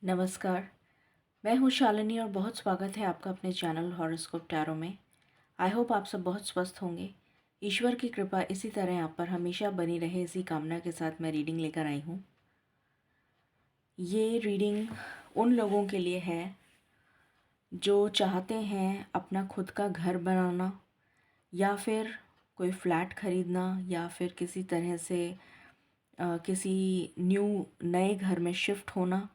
नमस्कार। मैं हूँ शालिनी और बहुत स्वागत है आपका अपने चैनल हॉरोस्कोप टैरो में। आई होप आप सब बहुत स्वस्थ होंगे। ईश्वर की कृपा इसी तरह आप पर हमेशा बनी रहे, इसी कामना के साथ मैं रीडिंग लेकर आई हूँ। ये रीडिंग उन लोगों के लिए है जो चाहते हैं अपना खुद का घर बनाना, या फिर कोई फ्लैट ख़रीदना, या फिर किसी तरह से किसी नए घर में शिफ्ट होना।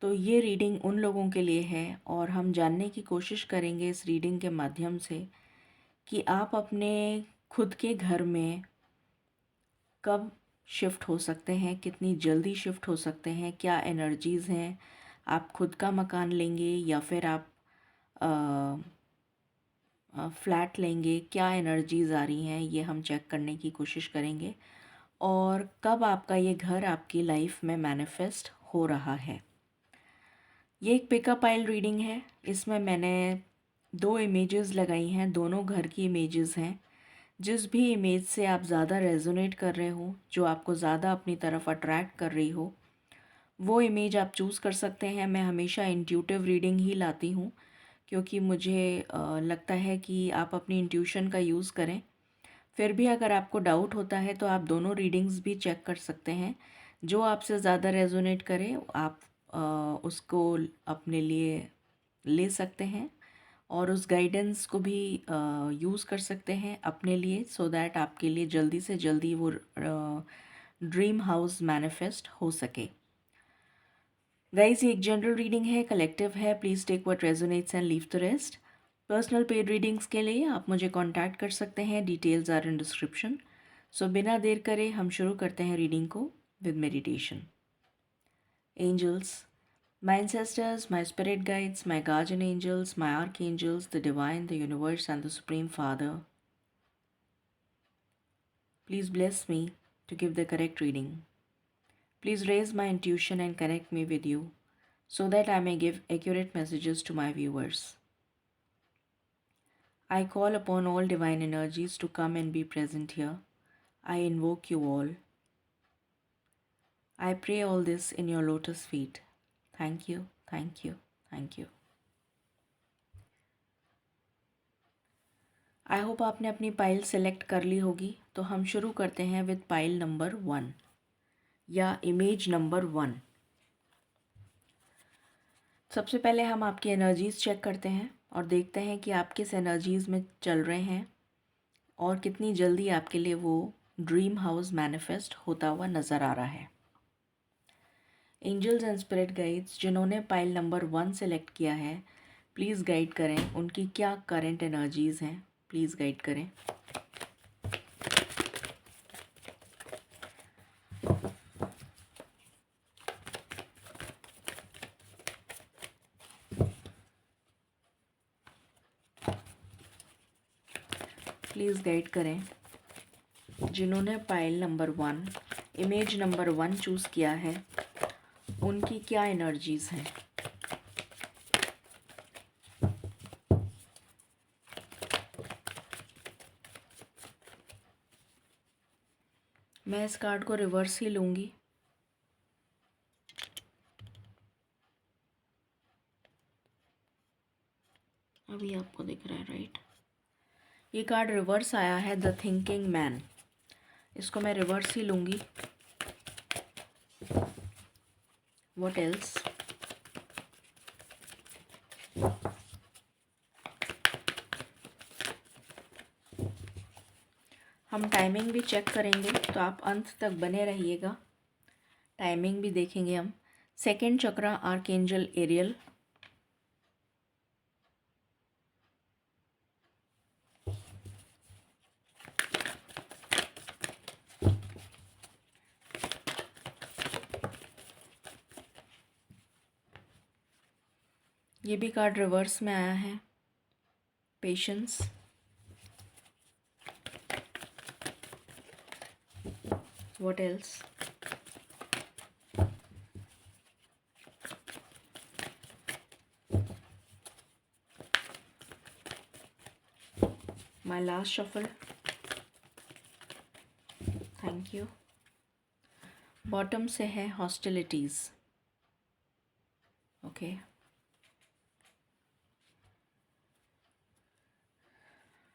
तो ये रीडिंग उन लोगों के लिए है और हम जानने की कोशिश करेंगे इस रीडिंग के माध्यम से कि आप अपने खुद के घर में कब शिफ्ट हो सकते हैं, कितनी जल्दी शिफ्ट हो सकते हैं, क्या एनर्जीज़ हैं। आप खुद का मकान लेंगे या फिर आप फ्लैट लेंगे, क्या एनर्जीज़ आ रही हैं, ये हम चेक करने की कोशिश करेंगे। और कब आपका ये घर आपकी लाइफ में मैनिफेस्ट हो रहा है। ये एक पिकअप आइल रीडिंग है। इसमें मैंने 2 इमेजेस लगाई हैं, दोनों घर की इमेजेस हैं। जिस भी इमेज से आप ज़्यादा रेजोनेट कर रहे हो, जो आपको ज़्यादा अपनी तरफ अट्रैक्ट कर रही हो, वो इमेज आप चूज़ कर सकते हैं। मैं हमेशा इंट्यूटिव रीडिंग ही लाती हूँ क्योंकि मुझे लगता है कि आप अपनी इंट्यूशन का यूज़ करें। फिर भी अगर आपको डाउट होता है तो आप दोनों रीडिंग्स भी चेक कर सकते हैं। जो आपसे ज़्यादा रेजोनेट करे आप उसको अपने लिए ले सकते हैं और उस गाइडेंस को भी यूज़ कर सकते हैं अपने लिए, सो दैट आपके लिए जल्दी से जल्दी वो ड्रीम हाउस मैनिफेस्ट हो सके। गाइस, ये एक जनरल रीडिंग है, कलेक्टिव है। Please take what resonates and leave the rest. Personal paid readings के लिए आप मुझे कांटेक्ट कर सकते हैं, details are in description. So बिना देर करे हम शुरू करते हैं रीडिंग को with meditation. Angels, my ancestors, my spirit guides, my guardian angels, my archangels, the divine, the universe, and the Supreme Father, please bless me to give the correct reading. Please raise my intuition and connect me with you so that I may give accurate messages to my viewers. I call upon all divine energies to come and be present here. I invoke you all. I pray all this in your lotus feet. Thank you, thank you, thank you. I hope आपने अपनी pile select कर ली होगी। तो हम शुरू करते हैं with pile number 1 या इमेज नंबर 1। सबसे पहले हम आपकी एनर्जीज़ चेक करते हैं और देखते हैं कि आप किस एनर्जीज़ में चल रहे हैं और कितनी जल्दी आपके लिए वो ड्रीम हाउस मैनिफेस्ट होता हुआ नज़र आ रहा है। एंजल्स एंड स्पिरिट गाइड्स जिन्होंने पाइल नंबर 1 सेलेक्ट किया है, प्लीज़ गाइड करें उनकी क्या करंट एनर्जीज़ हैं। प्लीज़ गाइड करें। प्लीज़ गाइड करें जिन्होंने pile number 1, image number 1 choose किया है, उनकी क्या एनर्जीज़ हैं। मैं इस कार्ड को रिवर्स ही लूँगी। अभी आपको दिख रहा है, राइट? ये कार्ड रिवर्स आया है, द थिंकिंग मैन। इसको मैं रिवर्स ही लूँगी। What else? हम टाइमिंग भी चेक करेंगे, तो आप अंत तक बने रहिएगा। टाइमिंग भी देखेंगे हम। Second chakra, archangel Ariel. ये भी कार्ड रिवर्स में आया है, patience. What else? My last shuffle. Thank you. Bottom से है hostilities. Okay,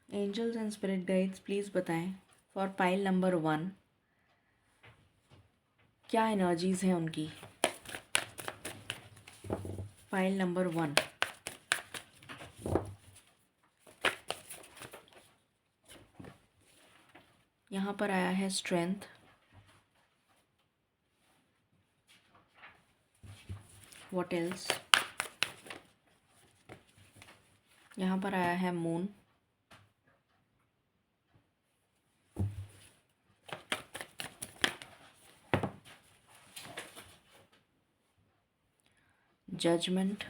angels and spirit guides please बताएं फॉर पाइल नंबर 1 क्या एनर्जीज़ हैं उनकी। पाइल नंबर 1, यहाँ पर आया है स्ट्रेंथ, व्हाट एल्स, यहाँ पर आया है moon, judgment,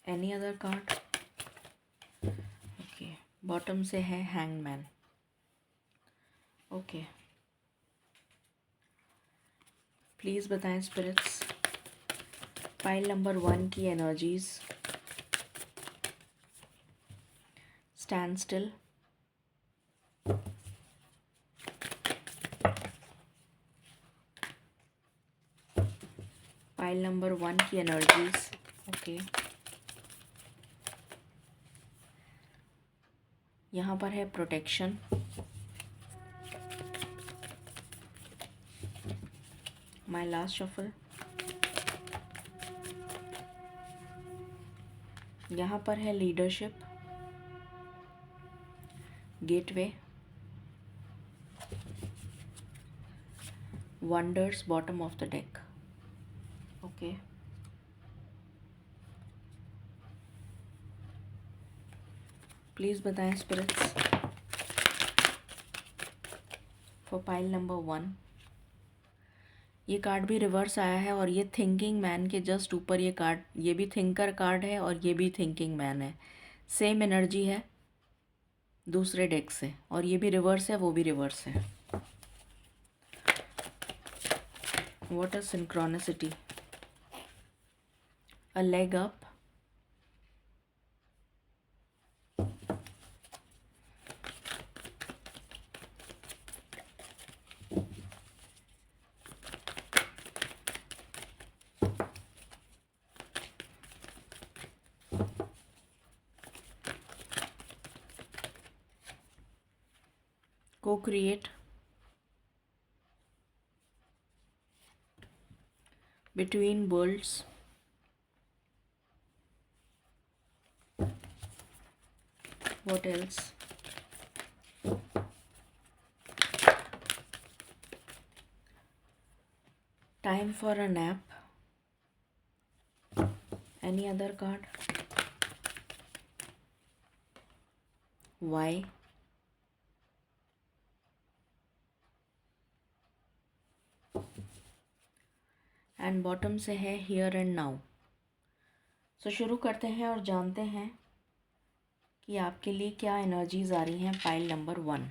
any other card. Okay, bottom से है हैंगमैन। ओके, प्लीज़ बताएं स्पिरिट्स पाइल नंबर 1 की energies. Stand still, pile number 1 की एनर्जीज। ओके, यहाँ पर है प्रोटेक्शन, माय लास्ट शफल। यहाँ पर है leadership, gateway, wonders, bottom of the deck. Okay, please बताएं स्पिरिट्स फॉर पाइल नंबर 1। ये कार्ड भी रिवर्स आया है और ये थिंकिंग मैन के जस्ट ऊपर ये कार्ड, ये भी थिंकर कार्ड है और ये भी थिंकिंग मैन है। सेम एनर्जी है दूसरे डेक से, और ये भी रिवर्स है वो भी रिवर्स है। What is synchronicity? A leg up, co-create, between worlds, what else? Time for a nap, any other card? Why? And bottom से है हियर एंड नाउ। सो शुरू करते हैं और जानते हैं कि आपके लिए क्या एनर्जीज आ रही हैं पाइल नंबर 1।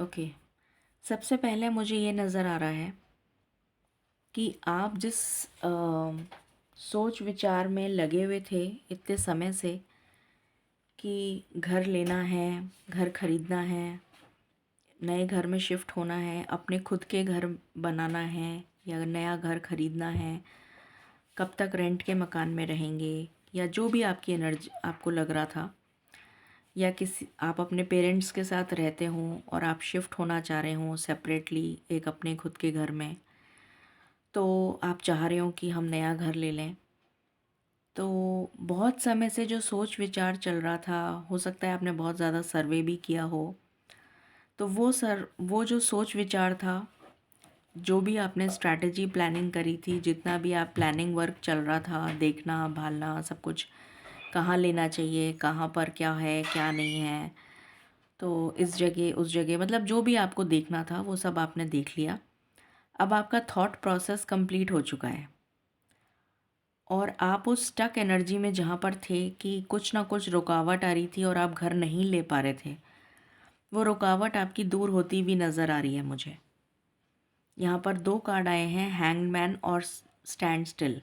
ओके, सबसे पहले मुझे ये नज़र आ रहा है कि आप जिस सोच विचार में लगे हुए थे इतने समय से कि घर लेना है, घर खरीदना है, नए घर में शिफ्ट होना है, अपने खुद के घर बनाना है या नया घर खरीदना है, कब तक रेंट के मकान में रहेंगे, या जो भी आपकी एनर्जी आपको लग रहा था, या किसी आप अपने पेरेंट्स के साथ रहते हों और आप शिफ्ट होना चाह रहे हों सेपरेटली एक अपने खुद के घर में, तो आप चाह रहे हो कि हम नया घर ले लें। तो बहुत समय से जो सोच विचार चल रहा था, हो सकता है आपने बहुत ज़्यादा सर्वे भी किया हो, तो वो जो सोच विचार था, जो भी आपने स्ट्रैटेजी प्लानिंग करी थी, जितना भी आप प्लानिंग वर्क चल रहा था, देखना भालना सब कुछ, कहाँ लेना चाहिए, कहाँ पर क्या है क्या नहीं है, तो इस जगह उस जगह, मतलब जो भी आपको देखना था वो सब आपने देख लिया। अब आपका थॉट प्रोसेस कंप्लीट हो चुका है और आप उस स्टक एनर्जी में जहाँ पर थे कि कुछ ना कुछ रुकावट आ रही थी और आप घर नहीं ले पा रहे थे, वो रुकावट आपकी दूर होती हुई नज़र आ रही है मुझे। यहाँ पर 2 कार्ड आए हैं, हैंगमैन और स्टैंड स्टिल।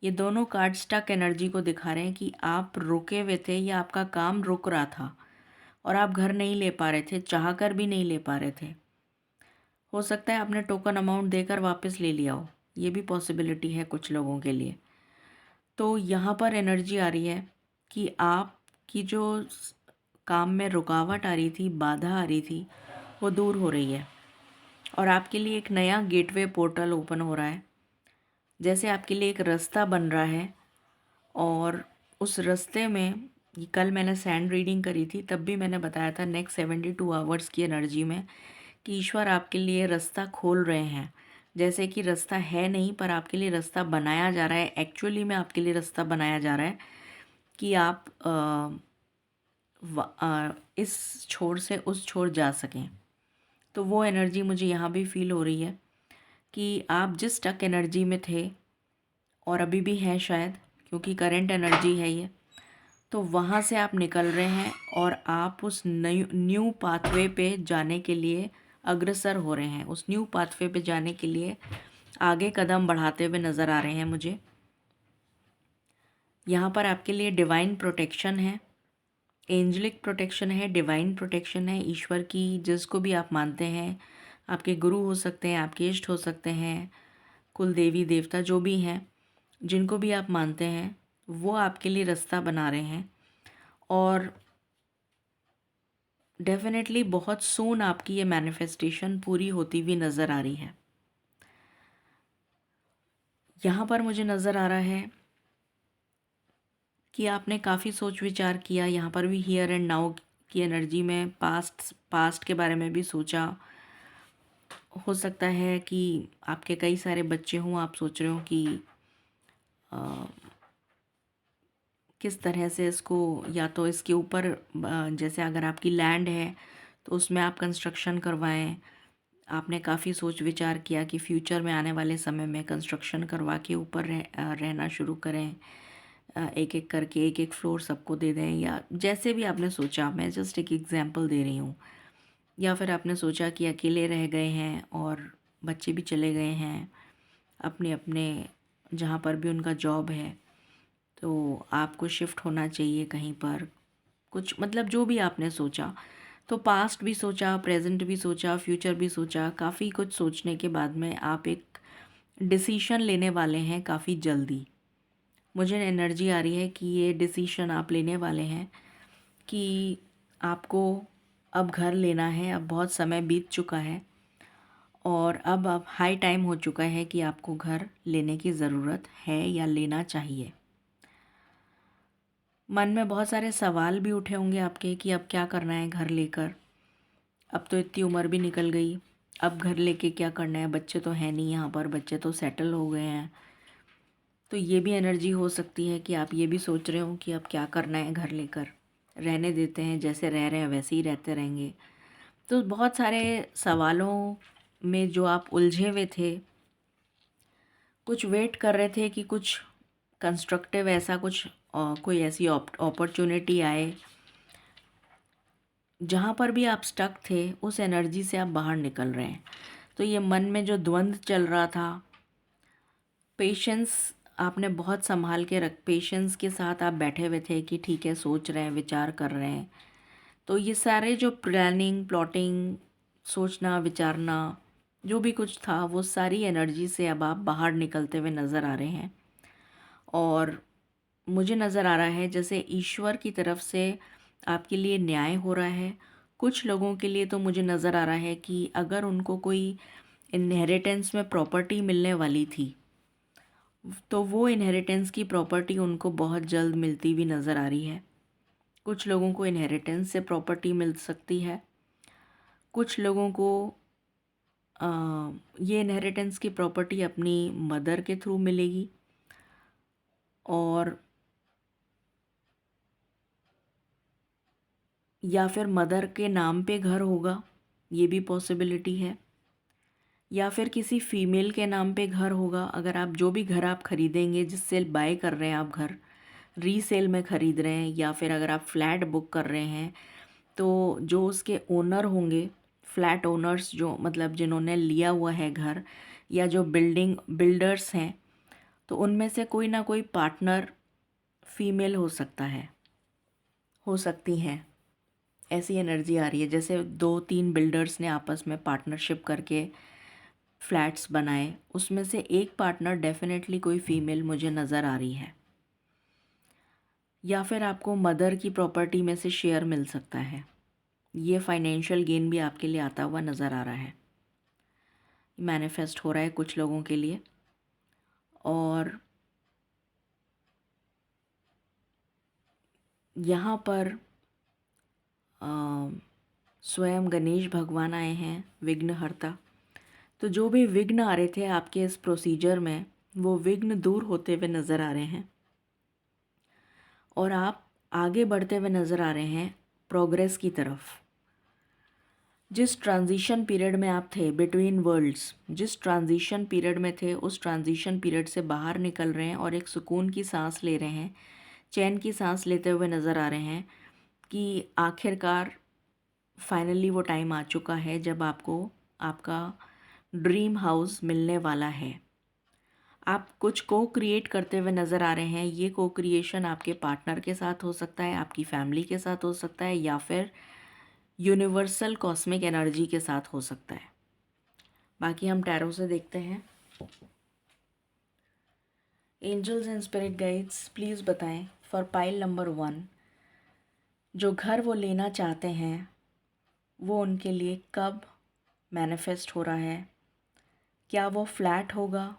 ये दोनों कार्ड स्टक एनर्जी को दिखा रहे हैं कि आप रुके हुए थे या आपका काम रुक रहा था और आप घर नहीं ले पा रहे थे, चाह कर भी नहीं ले पा रहे थे। हो सकता है आपने टोकन अमाउंट देकर वापस ले लिया हो, ये भी पॉसिबिलिटी है कुछ लोगों के लिए। तो यहाँ पर एनर्जी आ रही है कि आपकी जो काम में रुकावट आ रही थी, बाधा आ रही थी, वो दूर हो रही है और आपके लिए एक नया गेटवे पोर्टल ओपन हो रहा है। जैसे आपके लिए एक रास्ता बन रहा है और उस रास्ते में, कल मैंने सैंड रीडिंग करी थी, तब भी मैंने बताया था नेक्स्ट 72 आवर्स की एनर्जी में कि ईश्वर आपके लिए रास्ता खोल रहे हैं। जैसे कि रास्ता है नहीं, पर आपके लिए रास्ता बनाया जा रहा है। एक्चुअली में आपके लिए रास्ता बनाया जा रहा है कि आप इस छोर से उस छोर जा सकें। तो वो एनर्जी मुझे यहाँ भी फील हो रही है कि आप जिस स्टक एनर्जी में थे और अभी भी हैं शायद, क्योंकि करंट एनर्जी है ये, तो वहाँ से आप निकल रहे हैं और आप उस न्यू पाथवे पे जाने के लिए अग्रसर हो रहे हैं। उस न्यू पाथवे पे जाने के लिए आगे कदम बढ़ाते हुए नज़र आ रहे हैं मुझे। यहाँ पर आपके लिए डिवाइन प्रोटेक्शन है, एंजलिक प्रोटेक्शन है, डिवाइन प्रोटेक्शन है ईश्वर की। जिसको भी आप मानते हैं, आपके गुरु हो सकते हैं, आपके इष्ट हो सकते हैं, कुल देवी देवता जो भी हैं, जिनको भी आप मानते हैं, वो आपके लिए रास्ता बना रहे हैं। और डेफिनेटली बहुत सून आपकी ये मैनिफेस्टेशन पूरी होती हुई नज़र आ रही है। यहाँ पर मुझे नज़र आ रहा है कि आपने काफ़ी सोच विचार किया। यहाँ पर भी हियर एंड नाउ की एनर्जी में पास्ट के बारे में भी सोचा। हो सकता है कि आपके कई सारे बच्चे हों, आप सोच रहे हो कि किस तरह से इसको, या तो इसके ऊपर जैसे अगर आपकी लैंड है तो उसमें आप कंस्ट्रक्शन करवाएं। आपने काफ़ी सोच विचार किया कि फ्यूचर में आने वाले समय में कंस्ट्रक्शन करवा के ऊपर रहना शुरू करें, एक एक करके एक एक फ्लोर सबको दे दें, या जैसे भी आपने सोचा। मैं जस्ट एक एग्जांपल दे रही हूँ। या फिर आपने सोचा कि अकेले रह गए हैं और बच्चे भी चले गए हैं अपने अपने जहाँ पर भी उनका जॉब है, तो आपको शिफ्ट होना चाहिए कहीं पर, कुछ मतलब जो भी आपने सोचा। तो पास्ट भी सोचा, प्रेजेंट भी सोचा, फ्यूचर भी सोचा। काफ़ी कुछ सोचने के बाद में आप एक डिसीशन लेने वाले हैं काफ़ी जल्दी। मुझे एनर्जी आ रही है कि ये डिसीशन आप लेने वाले हैं कि आपको अब घर लेना है। अब बहुत समय बीत चुका है और अब हाई टाइम हो चुका है कि आपको घर लेने की ज़रूरत है या लेना चाहिए। मन में बहुत सारे सवाल भी उठे होंगे आपके कि अब क्या करना है घर लेकर। अब तो इतनी उम्र भी निकल गई, अब घर लेके क्या करना है, बच्चे तो हैं नहीं यहाँ पर, बच्चे तो सेटल हो गए हैं। तो ये भी एनर्जी हो सकती है कि आप ये भी सोच रहे हो कि अब क्या करना है घर लेकर, रहने देते हैं, जैसे रह रहे हैं वैसे ही रहते रहेंगे। तो बहुत सारे सवालों में जो आप उलझे हुए थे, कुछ वेट कर रहे थे कि कुछ कंस्ट्रक्टिव ऐसा कुछ कोई ऐसी अपॉर्चुनिटी आए। जहाँ पर भी आप स्टक थे उस एनर्जी से आप बाहर निकल रहे हैं। तो ये मन में जो द्वंद्व चल रहा था, पेशेंस आपने बहुत संभाल के पेशेंस के साथ आप बैठे हुए थे कि ठीक है, सोच रहे हैं, विचार कर रहे हैं। तो ये सारे जो प्लानिंग, प्लॉटिंग, सोचना, विचारना, जो भी कुछ था, वो सारी एनर्जी से अब आप बाहर निकलते हुए नज़र आ रहे हैं। और मुझे नज़र आ रहा है जैसे ईश्वर की तरफ से आपके लिए न्याय हो रहा है। कुछ लोगों के लिए तो मुझे नज़र आ रहा है कि अगर उनको कोई इनहेरिटेंस में प्रॉपर्टी मिलने वाली थी, तो वो इनहेरिटेंस की प्रॉपर्टी उनको बहुत जल्द मिलती भी नज़र आ रही है। कुछ लोगों को इनहेरिटेंस से प्रॉपर्टी मिल सकती है, कुछ लोगों को ये इनहेरिटेंस की प्रॉपर्टी अपनी मदर के थ्रू मिलेगी, और या फिर मदर के नाम पे घर होगा, ये भी पॉसिबिलिटी है। या फिर किसी फीमेल के नाम पे घर होगा। अगर आप जो भी घर आप ख़रीदेंगे, जिससे बाय कर रहे हैं आप घर, रीसेल में ख़रीद रहे हैं, या फिर अगर आप फ्लैट बुक कर रहे हैं, तो जो उसके ओनर होंगे, फ्लैट ओनर्स, जो मतलब जिन्होंने लिया हुआ है घर, या जो बिल्डर्स हैं, तो उनमें से कोई ना कोई पार्टनर फीमेल हो सकता है, हो सकती हैं। ऐसी एनर्जी आ रही है जैसे 2-3 बिल्डर्स ने आपस में पार्टनरशिप करके फ्लैट्स बनाए, उसमें से एक पार्टनर डेफिनेटली कोई फीमेल मुझे नज़र आ रही है। या फिर आपको मदर की प्रॉपर्टी में से शेयर मिल सकता है। ये फाइनेंशियल गेन भी आपके लिए आता हुआ नज़र आ रहा है, मैनिफेस्ट हो रहा है कुछ लोगों के लिए। और यहाँ पर स्वयं गणेश भगवान आए हैं, विघ्नहर्ता। तो जो भी विघ्न आ रहे थे आपके इस प्रोसीजर में, वो विघ्न दूर होते हुए नज़र आ रहे हैं और आप आगे बढ़ते हुए नज़र आ रहे हैं प्रोग्रेस की तरफ। जिस ट्रांजिशन पीरियड में आप थे बिटवीन वर्ल्ड्स, जिस ट्रांजिशन पीरियड में थे, उस ट्रांजिशन पीरियड से बाहर निकल रहे हैं और एक सुकून की सांस ले रहे हैं, चैन की सांस लेते हुए नज़र आ रहे हैं कि आखिरकार फाइनली वो टाइम आ चुका है जब आपको आपका ड्रीम हाउस मिलने वाला है। आप कुछ को क्रिएट करते हुए नज़र आ रहे हैं। ये को क्रिएशन आपके पार्टनर के साथ हो सकता है, आपकी फैमिली के साथ हो सकता है, या फिर यूनिवर्सल कॉस्मिक एनर्जी के साथ हो सकता है। बाकी हम टैरो से देखते हैं। Angels and spirit guides please बताएं फॉर पाइल नंबर 1, जो घर वो लेना चाहते हैं वो उनके लिए कब मैनिफेस्ट हो रहा है। क्या वो फ्लैट होगा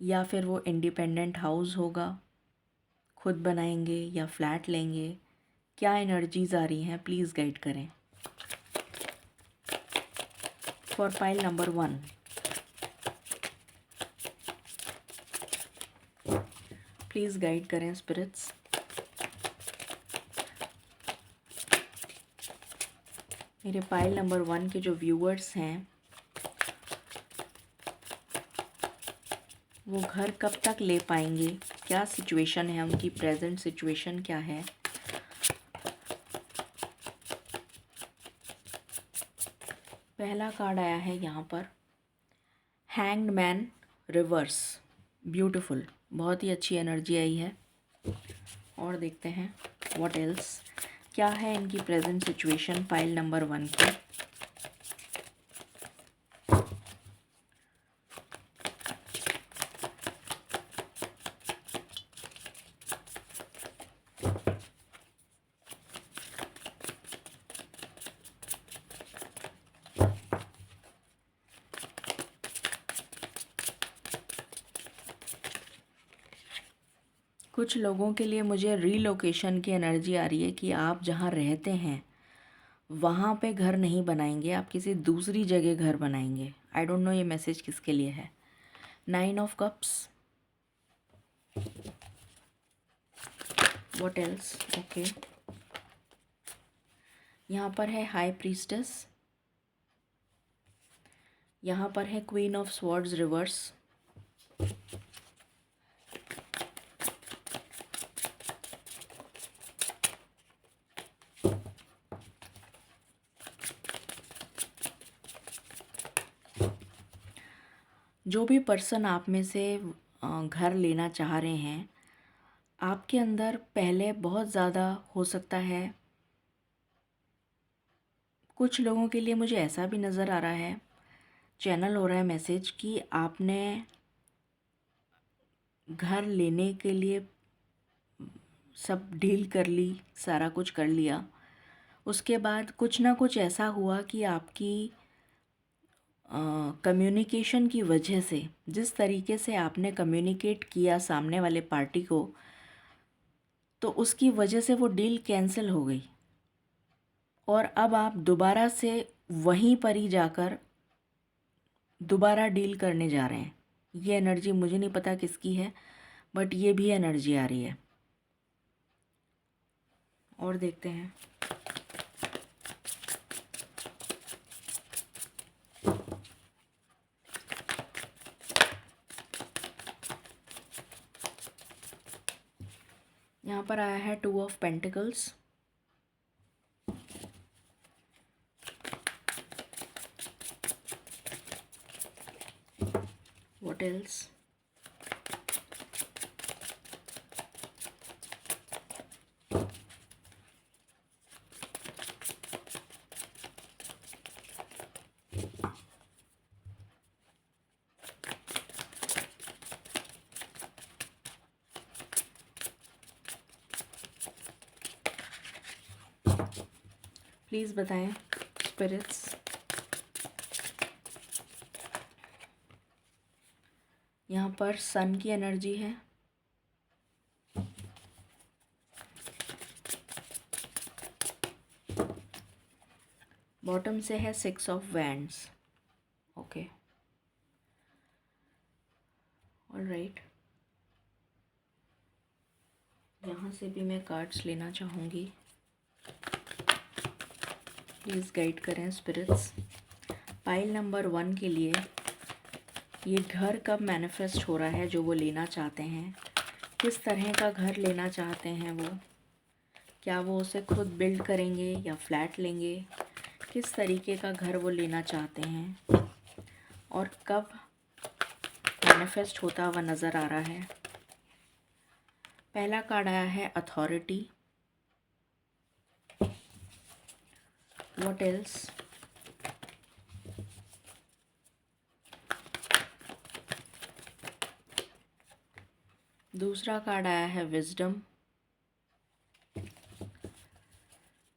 या फिर वो इंडिपेंडेंट हाउस होगा, खुद बनाएंगे या फ्लैट लेंगे, क्या एनर्जीज आ रही हैं, प्लीज़ गाइड करें for pile number 1। Please guide करें स्पिरिट्स। मेरे पाइल नंबर 1 के जो व्यूअर्स हैं वो घर कब तक ले पाएंगे, क्या सिचुएशन है उनकी, प्रेजेंट सिचुएशन क्या है। पहला कार्ड आया है यहाँ पर हैंग्ड मैन रिवर्स, ब्यूटीफुल, बहुत ही अच्छी एनर्जी आई है। और देखते हैं व्हाट एल्स, क्या है इनकी प्रेजेंट सिचुएशन पाइल नंबर 1 की। कुछ लोगों के लिए मुझे रीलोकेशन की एनर्जी आ रही है कि आप जहाँ रहते हैं वहाँ पे घर नहीं बनाएंगे, आप किसी दूसरी जगह घर बनाएंगे। आई डोंट नो ये मैसेज किसके लिए है। 9 of cups, what else, okay. यहाँ पर है हाई प्रीस्टेस, यहाँ पर है क्वीन ऑफ स्वॉर्ड्स रिवर्स, जो भी पर्सन आप में से घर लेना चाह रहे हैं, आपके अंदर पहले बहुत ज़्यादा हो सकता है। कुछ लोगों के लिए मुझे ऐसा भी नज़र आ रहा है, चैनल हो रहा है मैसेज कि आपने घर लेने के लिए सब डील कर ली, सारा कुछ कर लिया, उसके बाद कुछ ना कुछ ऐसा हुआ कि आपकी कम्युनिकेशन की वजह से, जिस तरीके से आपने कम्युनिकेट किया सामने वाले पार्टी को, तो उसकी वजह से वो डील कैंसिल हो गई और अब आप दोबारा से वहीं पर ही जाकर दोबारा डील करने जा रहे हैं। ये एनर्जी मुझे नहीं पता किसकी है, बट ये भी एनर्जी आ रही है। और देखते हैं यहाँ पर आया है 2 of pentacles, what else, please बताएं स्पिरिट्स। यहाँ पर सन की एनर्जी है, बॉटम से है 6 ऑफ वैंड्स। Okay, alright. यहाँ से भी मैं कार्ड्स लेना चाहूँगी, प्लीज़ गाइड करें स्पिरिट्स। पाइल नंबर 1 के लिए ये घर कब मैनिफेस्ट हो रहा है जो वो लेना चाहते हैं, किस तरह का घर लेना चाहते हैं वो, क्या वो उसे खुद बिल्ड करेंगे या फ्लैट लेंगे, किस तरीके का घर वो लेना चाहते हैं और कब मैनिफेस्ट होता हुआ नज़र आ रहा है। पहला कार्ड आया है अथॉरिटी। What else? दूसरा कार्ड आया है wisdom.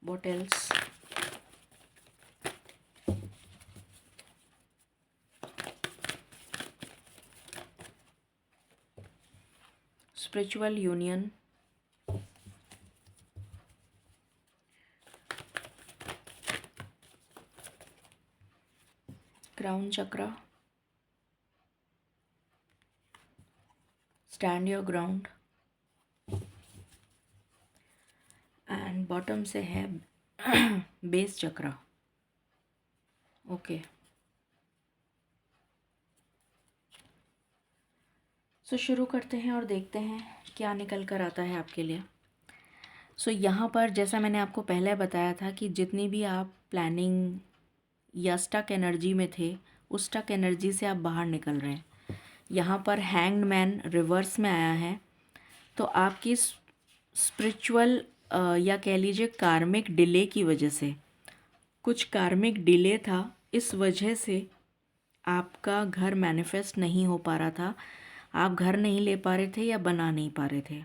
What else? Spiritual union. Crown chakra. Stand your ground. And bottom से है बेस चक्रा। ओके, सो शुरू करते हैं और देखते हैं क्या निकल कर आता है आपके लिए। सो यहाँ पर जैसा मैंने आपको पहले बताया था कि जितनी भी आप प्लानिंग या स्टक एनर्जी में थे, उस स्टक एनर्जी से आप बाहर निकल रहे हैं। यहाँ पर हैंग्ड मैन रिवर्स में आया है, तो आपकी स्पिरिचुअल या कह लीजिए कार्मिक डिले की वजह से, कुछ कार्मिक डिले था, इस वजह से आपका घर मैनिफेस्ट नहीं हो पा रहा था, आप घर नहीं ले पा रहे थे या बना नहीं पा रहे थे।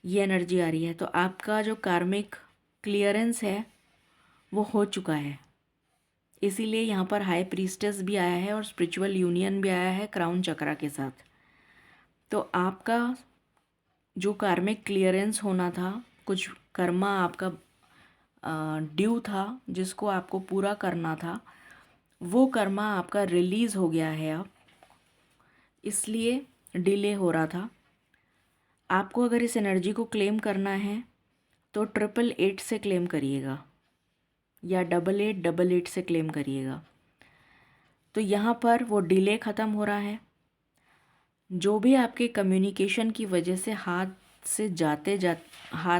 ये एनर्जी आ रही है, तो आपका जो कार्मिक क्लियरेंस है वो हो चुका है। इसीलिए यहाँ पर हाई प्रीस्टेस भी आया है और स्पिरिचुअल यूनियन भी आया है क्राउन चक्रा के साथ। तो आपका जो कार्मिक क्लियरेंस होना था, कुछ कर्मा आपका ड्यू था जिसको आपको पूरा करना था, वो कर्मा आपका रिलीज़ हो गया है अब, इसलिए डिले हो रहा था। आपको अगर इस एनर्जी को क्लेम करना है तो 888 से क्लेम करिएगा या 8888 से क्लेम करिएगा। तो यहाँ पर वो डिले ख़त्म हो रहा है। जो भी आपके कम्युनिकेशन की वजह से हाथ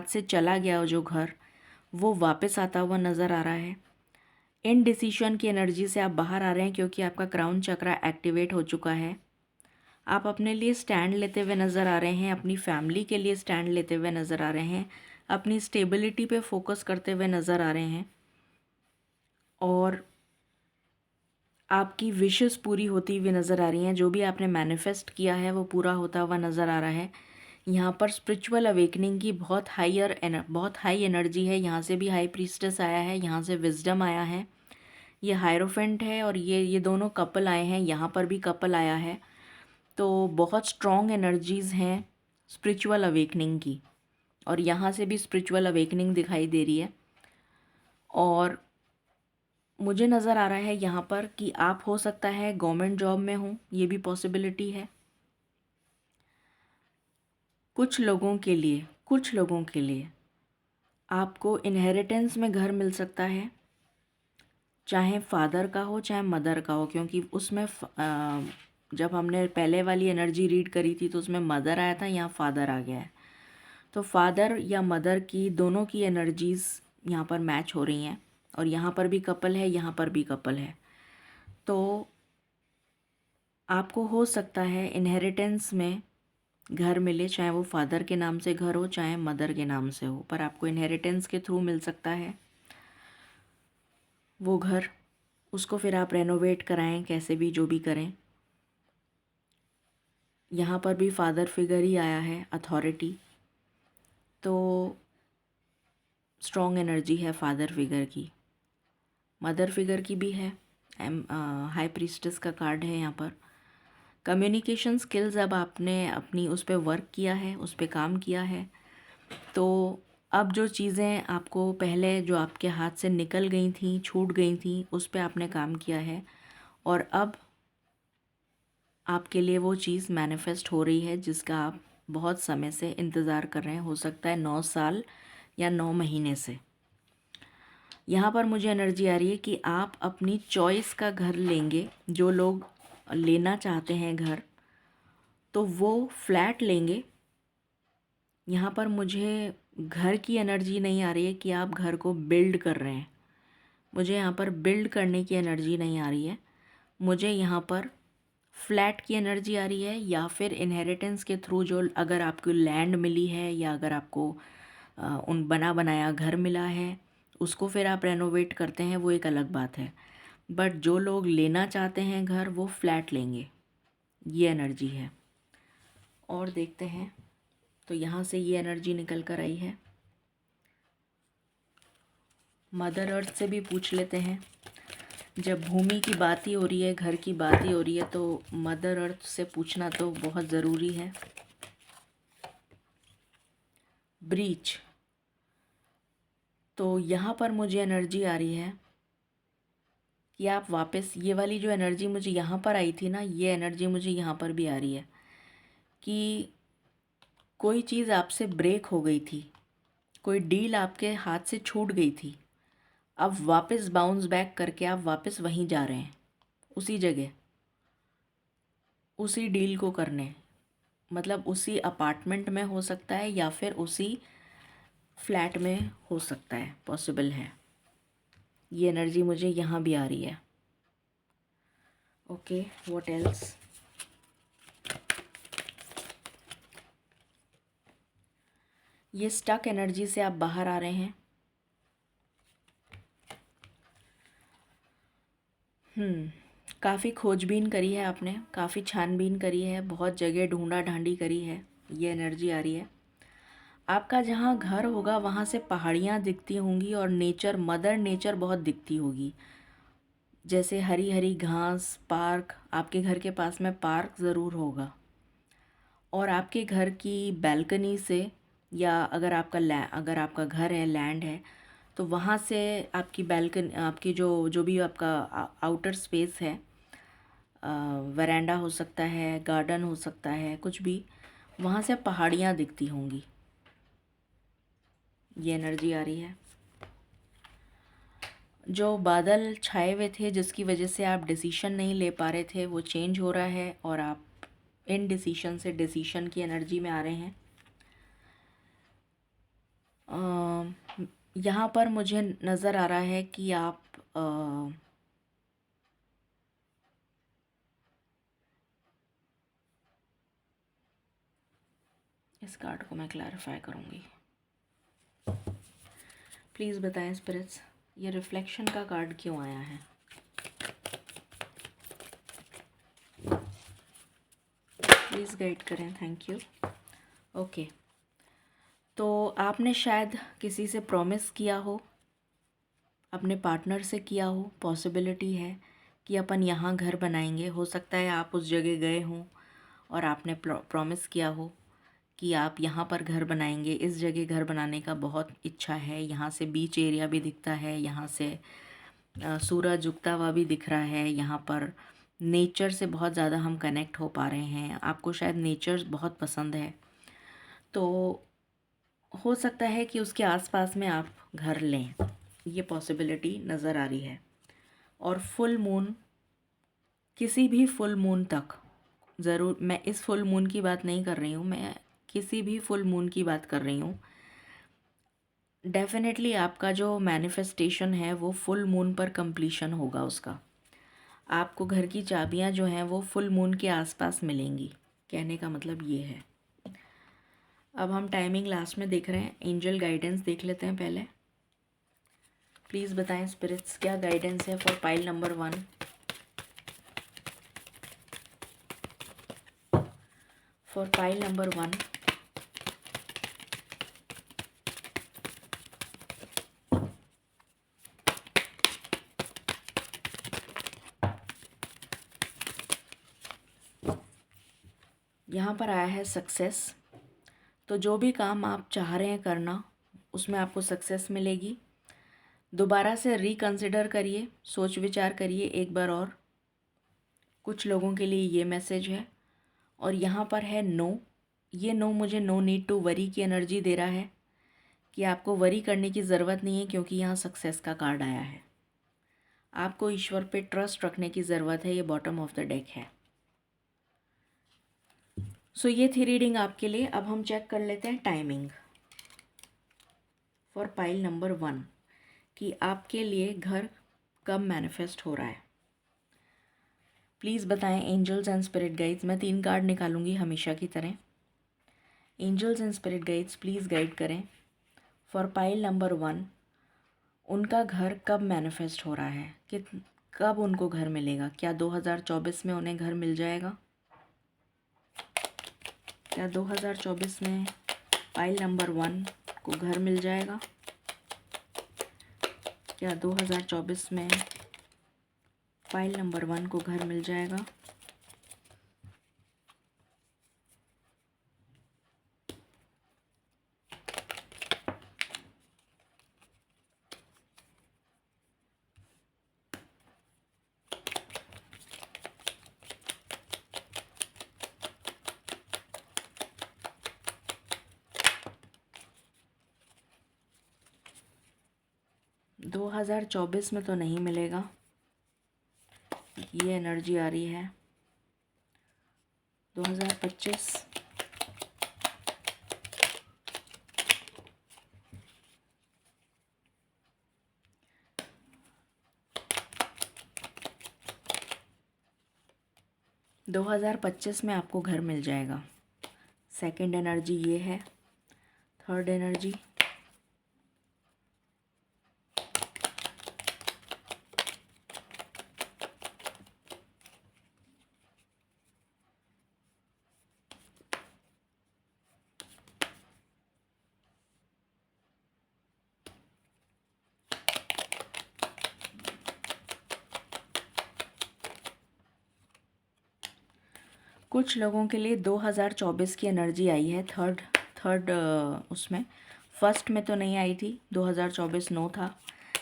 से चला गया जो घर, वो वापस आता हुआ नज़र आ रहा है। इनडिसीजन की एनर्जी से आप बाहर आ रहे हैं क्योंकि आपका क्राउन चक्रा एक्टिवेट हो चुका है। आप अपने लिए स्टैंड लेते हुए नज़र आ रहे हैं, अपनी फैमिली के लिए स्टैंड लेते हुए नज़र आ रहे हैं, अपनी स्टेबिलिटी पे फोकस करते हुए नज़र आ रहे हैं और आपकी विशेस पूरी होती हुई नज़र आ रही हैं। जो भी आपने मैनिफेस्ट किया है वो पूरा होता हुआ नज़र आ रहा है। यहाँ पर स्पिरिचुअल अवेकनिंग की बहुत हाई एनर्जी है। यहाँ से भी हाई प्रीस्टेस आया है, यहाँ से विजडम आया है, ये हायरोफेंट है और ये दोनों कपल आए हैं, यहाँ पर भी कपल आया है। तो बहुत स्ट्रॉन्ग एनर्जीज़ हैं स्पिरिचुअल अवेकनिंग की, और यहाँ से भी स्पिरिचुअल अवेकनिंग दिखाई दे रही है। और मुझे नज़र आ रहा है यहाँ पर कि आप हो सकता है गवर्नमेंट जॉब में हो, ये भी पॉसिबिलिटी है। कुछ लोगों के लिए आपको इनहेरिटेंस में घर मिल सकता है, चाहे फादर का हो चाहे मदर का हो, क्योंकि उसमें जब हमने पहले वाली एनर्जी रीड करी थी तो उसमें मदर आया था, यहाँ फादर आ गया है। तो फादर या मदर की दोनों की एनर्जीज़ यहाँ पर मैच हो रही हैं, और यहाँ पर भी कपल है, यहाँ पर भी कपल है। तो आपको हो सकता है इनहेरिटेंस में घर मिले, चाहे वो फादर के नाम से घर हो चाहे मदर के नाम से हो, पर आपको इनहेरिटेंस के थ्रू मिल सकता है वो घर। उसको फिर आप रेनोवेट कराएं, कैसे भी जो भी करें। यहाँ पर भी फादर फिगर ही आया है, अथॉरिटी। तो स्ट्रॉन्ग एनर्जी है फादर फिगर की, मदर फिगर की भी है। हाई प्रीस्टेस का कार्ड है यहाँ पर। कम्युनिकेशन स्किल्स, अब आपने अपनी उस पर वर्क किया है, उस पर काम किया है, तो अब जो चीज़ें आपको पहले जो आपके हाथ से निकल गई थी, छूट गई थी, उस पर आपने काम किया है और अब आपके लिए वो चीज़ मैनिफेस्ट हो रही है जिसका आप बहुत समय से इंतज़ार कर रहे हैं। हो सकता है 9 साल या 9 महीने से। यहाँ पर मुझे एनर्जी आ रही है कि आप अपनी चॉइस का घर लेंगे। जो लोग लेना चाहते हैं घर, तो वो फ्लैट लेंगे। यहाँ पर मुझे घर की एनर्जी नहीं आ रही है कि आप घर को बिल्ड कर रहे हैं। मुझे यहाँ पर बिल्ड करने की एनर्जी नहीं आ रही है। मुझे यहाँ पर फ्लैट की एनर्जी आ रही है, या फिर इनहेरिटेंस के थ्रू जो अगर आपको लैंड मिली है या अगर आपको उन बना बनाया घर मिला है, उसको फिर आप रेनोवेट करते हैं, वो एक अलग बात है। बट जो लोग लेना चाहते हैं घर, वो फ्लैट लेंगे, ये एनर्जी है। और देखते हैं, तो यहाँ से ये एनर्जी निकल कर आई है। मदर अर्थ से भी पूछ लेते हैं। जब भूमि की बात ही हो रही है, घर की बात ही हो रही है, तो मदर अर्थ से पूछना तो बहुत ज़रूरी है। ब्रीच, तो यहाँ पर मुझे एनर्जी आ रही है कि आप वापस, ये वाली जो एनर्जी मुझे यहाँ पर आई थी ना, ये एनर्जी मुझे यहाँ पर भी आ रही है कि कोई चीज़ आपसे ब्रेक हो गई थी, कोई डील आपके हाथ से छूट गई थी, अब वापस बाउंस बैक करके आप वापस वहीं जा रहे हैं, उसी जगह, उसी डील को करने। मतलब उसी अपार्टमेंट में हो सकता है या फिर उसी फ्लैट में हो सकता है, पॉसिबल है। ये एनर्जी मुझे यहाँ भी आ रही है। Okay, what else? ये स्टक एनर्जी से आप बाहर आ रहे हैं। काफ़ी खोजबीन करी है आपने, काफ़ी छानबीन करी है, बहुत जगह ढूंढा ढांडी करी है। ये एनर्जी आ रही है। आपका जहाँ घर होगा वहाँ से पहाड़ियाँ दिखती होंगी और नेचर, मदर नेचर बहुत दिखती होगी, जैसे हरी हरी घास, पार्क। आपके घर के पास में पार्क ज़रूर होगा। और आपके घर की बैल्कनी से, या अगर आपका घर है, लैंड है, तो वहाँ से आपकी बैल्कनी, आपकी जो जो भी आपका आउटर स्पेस है, वरांडा हो सकता है, गार्डन हो सकता है, कुछ भी, वहाँ से पहाड़ियाँ दिखती होंगी। ये एनर्जी आ रही है। जो बादल छाए हुए थे जिसकी वजह से आप डिसीशन नहीं ले पा रहे थे, वो चेंज हो रहा है और आप इन डिसीशन से डिसीशन की एनर्जी में आ रहे हैं। यहाँ पर मुझे नज़र आ रहा है कि आप इस कार्ड को मैं क्लैरिफाई करूँगी। प्लीज़ बताएं स्पिरिट्स, ये रिफ्लेक्शन का कार्ड क्यों आया है? प्लीज़ गाइड करें, थैंक यू। ओके, तो आपने शायद किसी से प्रॉमिस किया हो, अपने पार्टनर से किया हो। पॉसिबिलिटी है कि अपन यहाँ घर बनाएंगे। हो सकता है आप उस जगह गए हों और आपने प्रॉमिस किया हो कि आप यहाँ पर घर बनाएंगे, इस जगह घर बनाने का बहुत इच्छा है। यहाँ से बीच एरिया भी दिखता है, यहाँ से सूरज उगता हुआ भी दिख रहा है। यहाँ पर नेचर से बहुत ज़्यादा हम कनेक्ट हो पा रहे हैं। आपको शायद नेचर बहुत पसंद है, तो हो सकता है कि उसके आसपास में आप घर लें। ये पॉसिबिलिटी नज़र आ रही है। और फुल मून, किसी भी फुल मून तक, ज़रूर, मैं इस फुल मून की बात नहीं कर रही हूँ, मैं किसी भी फुल मून की बात कर रही हूँ। डेफिनेटली आपका जो मैनिफेस्टेशन है वो फुल मून पर कंप्लीशन होगा उसका। आपको घर की चाबियाँ जो हैं वो फुल मून के आसपास मिलेंगी। कहने का मतलब ये है। अब हम टाइमिंग लास्ट में देख रहे हैं, एंजल गाइडेंस देख लेते हैं पहले। प्लीज़ बताएं स्पिरिट्स, क्या गाइडेंस है for pile number 1? For pile number 1, यहाँ पर आया है सक्सेस। तो जो भी काम आप चाह रहे हैं करना, उसमें आपको सक्सेस मिलेगी। दोबारा से रिकंसिडर करिए, सोच विचार करिए एक बार और। कुछ लोगों के लिए ये मैसेज है। और यहाँ पर है नो। ये नो मुझे नो नीड टू वरी की एनर्जी दे रहा है कि आपको वरी करने की ज़रूरत नहीं है, क्योंकि यहाँ सक्सेस का कार्ड आया है। आपको ईश्वर पे ट्रस्ट रखने की ज़रूरत है। ये बॉटम ऑफ द डेक है। सो ये थी रीडिंग आपके लिए। अब हम चेक कर लेते हैं टाइमिंग फॉर पाइल नंबर 1 कि आपके लिए घर कब मैनिफेस्ट हो रहा है। प्लीज़ बताएं एंजल्स एंड स्पिरिट गाइड्स। मैं 3 कार्ड निकालूंगी हमेशा की तरह। Angels and spirit guides please guide करें फॉर पाइल नंबर 1, उनका घर कब मैनिफेस्ट हो रहा है, कि कब उनको घर मिलेगा। क्या 2024 में उन्हें घर मिल जाएगा? क्या 2024 में पाइल नंबर 1 को घर मिल जाएगा? क्या 2024 में पाइल नंबर 1 को घर मिल जाएगा? दो 2024 में तो नहीं मिलेगा, ये एनर्जी आ रही है। 2025 2025 में आपको घर मिल जाएगा। सेकंड एनर्जी ये है। थर्ड एनर्जी 2025 कुछ लोगों के लिए 2024 की एनर्जी आई है। थर्ड उसमें फर्स्ट में तो नहीं आई थी, 2024 नो था।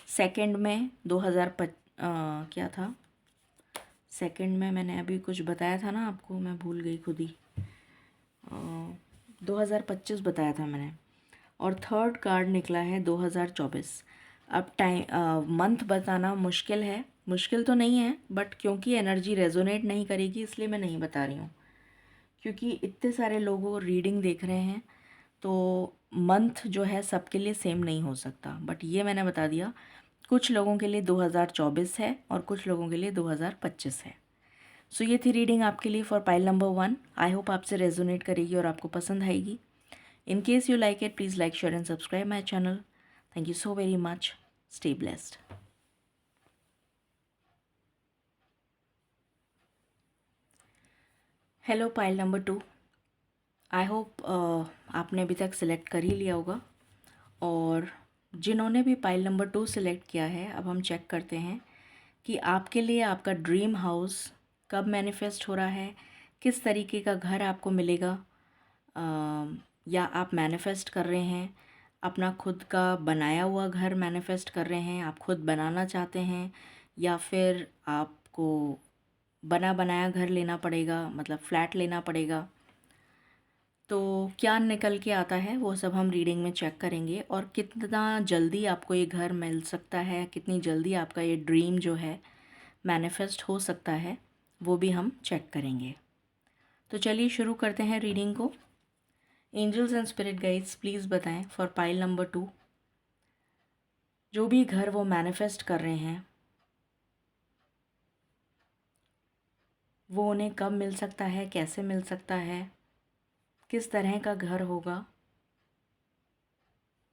सेकंड में क्या था सेकंड में, मैंने अभी कुछ बताया था ना आपको, मैं भूल गई खुद ही। 2025 बताया था मैंने। और थर्ड कार्ड निकला है 2024। अब मंथ बताना मुश्किल है, मुश्किल तो नहीं है, बट क्योंकि एनर्जी रेजोनेट नहीं करेगी इसलिए मैं नहीं बता रही हूँ। क्योंकि इतने सारे लोगों रीडिंग देख रहे हैं, तो मंथ जो है सबके लिए सेम नहीं हो सकता। बट ये मैंने बता दिया, कुछ लोगों के लिए 2024 है और कुछ लोगों के लिए 2025 है। सो ये थी रीडिंग आपके लिए for pile number 1। I hope आपसे रेजोनेट करेगी और आपको पसंद आएगी। In case you like it, please like, share and subscribe my channel. Thank you so very much. Stay blessed. Hello pile number 2। I hope आपने अभी तक सिलेक्ट कर ही लिया होगा। और जिन्होंने भी पाइल नंबर 2 सिलेक्ट किया है, अब हम चेक करते हैं कि आपके लिए आपका ड्रीम हाउस कब मैनिफेस्ट हो रहा है, किस तरीके का घर आपको मिलेगा, या आप मैनिफेस्ट कर रहे हैं अपना खुद का बनाया हुआ घर मैनिफेस्ट कर रहे हैं, आप खुद बनाना चाहते हैं, या फिर आपको बना बनाया घर लेना पड़ेगा, मतलब फ्लैट लेना पड़ेगा। तो क्या निकल के आता है वो सब हम रीडिंग में चेक करेंगे। और कितना जल्दी आपको ये घर मिल सकता है, कितनी जल्दी आपका ये ड्रीम जो है मैनिफेस्ट हो सकता है, वो भी हम चेक करेंगे। तो चलिए शुरू करते हैं रीडिंग को। Angels and spirit guides please बताएं फॉर पाइल नंबर 2, जो भी घर वो मैनिफेस्ट कर रहे हैं वो उन्हें कब मिल सकता है, कैसे मिल सकता है, किस तरह का घर होगा,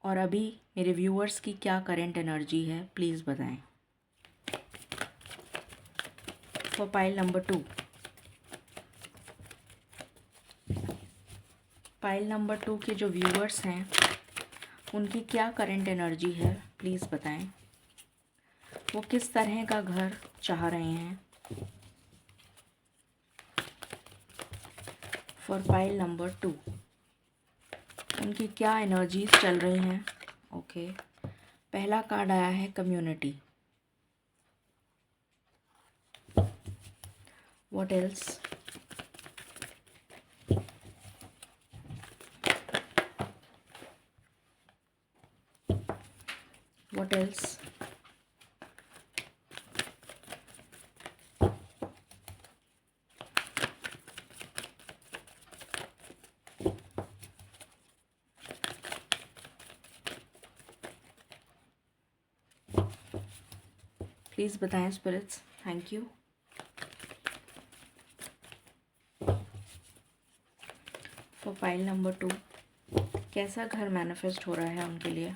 और अभी मेरे व्यूअर्स की क्या करंट एनर्जी है, प्लीज़ बताएं for pile number 2। Pile number 2 के जो व्यूअर्स हैं उनकी क्या करंट एनर्जी है, प्लीज़ बताएं। वो किस तरह का घर चाह रहे हैं। फॉर पाइल नंबर 2, उनकी क्या एनर्जीज चल रही हैं। ओके, पहला कार्ड आया है community. What else? What else? Please बताएं spirits. Thank you. For pile number 2, कैसा घर मैनिफेस्ट हो रहा है उनके लिए?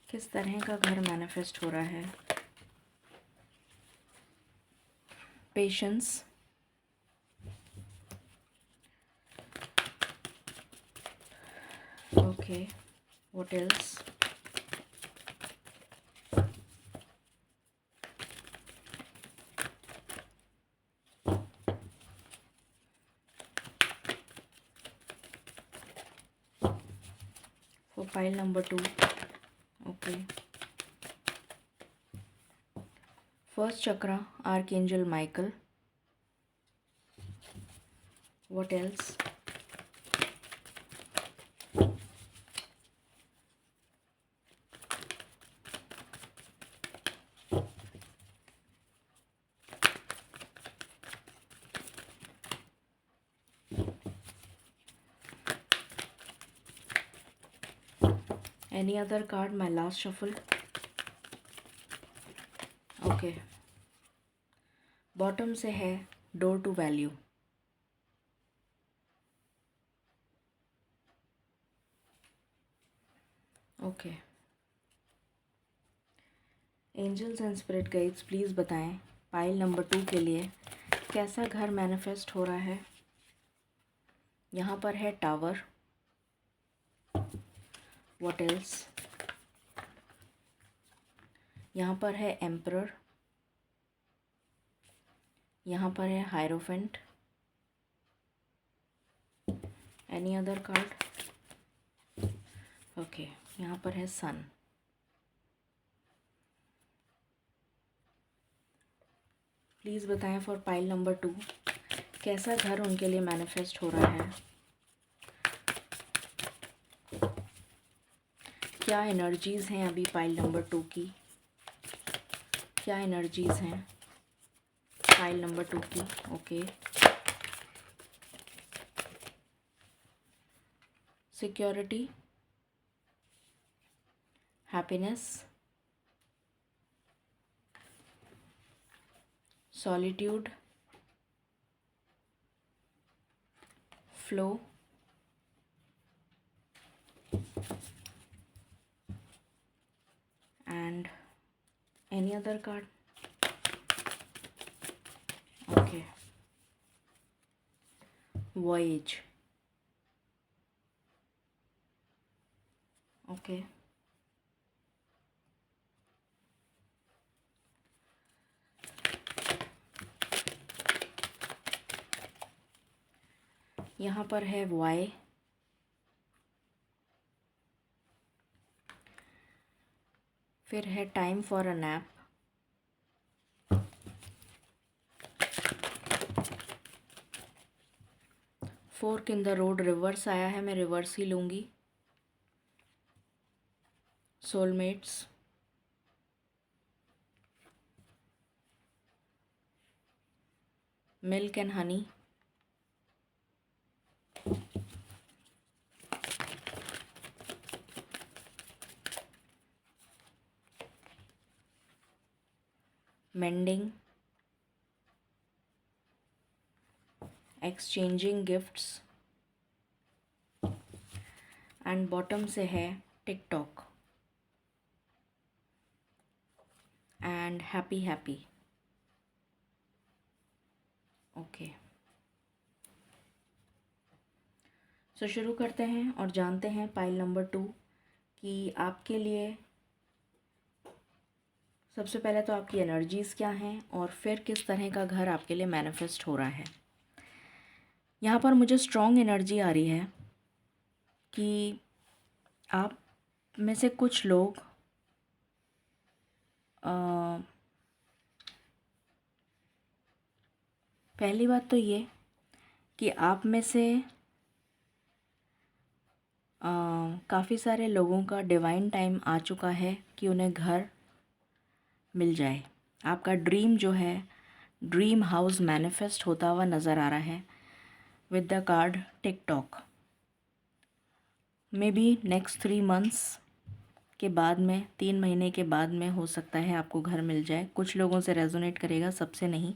किस तरह का घर मैनिफेस्ट हो रहा है? Patience, okay, what else? For pile number 2, okay, first chakra archangel Michael. What else? Any other card? My last shuffle. Okay. Bottom से है door to value. Okay, angels and spirit guides please बताएं pile number 2 के लिए कैसा घर manifest हो रहा है। यहाँ पर है टावर। What else? यहाँ पर है एम्परर। यहाँ पर है hierophant. Any other card? Okay, यहाँ पर है सन। प्लीज़ बताएं फॉर पाइल नंबर 2 कैसा घर उनके लिए मैनिफेस्ट हो रहा है। क्या एनर्जीज़ हैं अभी पाइल नंबर 2 की? क्या एनर्जीज़ हैं पाइल नंबर 2 की? Okay, security, happiness, solitude, flow, and any other card? Okay, voyage. Okay, यहाँ पर है वाई। फिर है time for a nap. Fork in the road reverse आया है, मैं रिवर्स ही लूँगी। Soulmates, milk and honey, mending, exchanging gifts, and bottom से है TikTok and happy happy. Okay, so शुरू करते हैं और जानते हैं पाइल नंबर 2 कि आपके लिए सबसे पहले तो आपकी एनर्जीज़ क्या हैं और फिर किस तरह का घर आपके लिए मैनिफेस्ट हो रहा है। यहाँ पर मुझे स्ट्रॉन्ग एनर्जी आ रही है कि आप में से कुछ लोग पहली बात तो ये कि आप में से काफ़ी सारे लोगों का डिवाइन टाइम आ चुका है कि उन्हें घर मिल जाए। आपका ड्रीम जो है, ड्रीम हाउस मैनिफेस्ट होता हुआ नज़र आ रहा है with the card TikTok. May be next 3 months के बाद में, 3 महीने के बाद में हो सकता है आपको घर मिल जाए। कुछ लोगों से रेजोनेट करेगा, सबसे नहीं।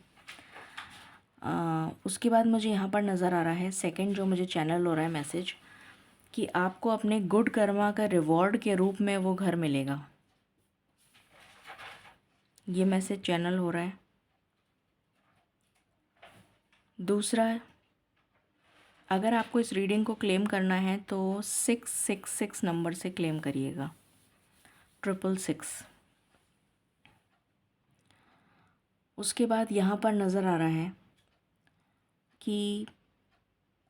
उसके बाद मुझे यहाँ पर नज़र आ रहा है सेकंड जो मुझे चैनल हो रहा है मैसेज, कि आपको अपने गुड कर्मा का रिवॉर्ड के रूप में वो घर मिलेगा। ये मैसेज चैनल हो रहा है। दूसरा, अगर आपको इस रीडिंग को क्लेम करना है तो 666 नंबर से क्लेम करिएगा, 666। उसके बाद यहाँ पर नज़र आ रहा है कि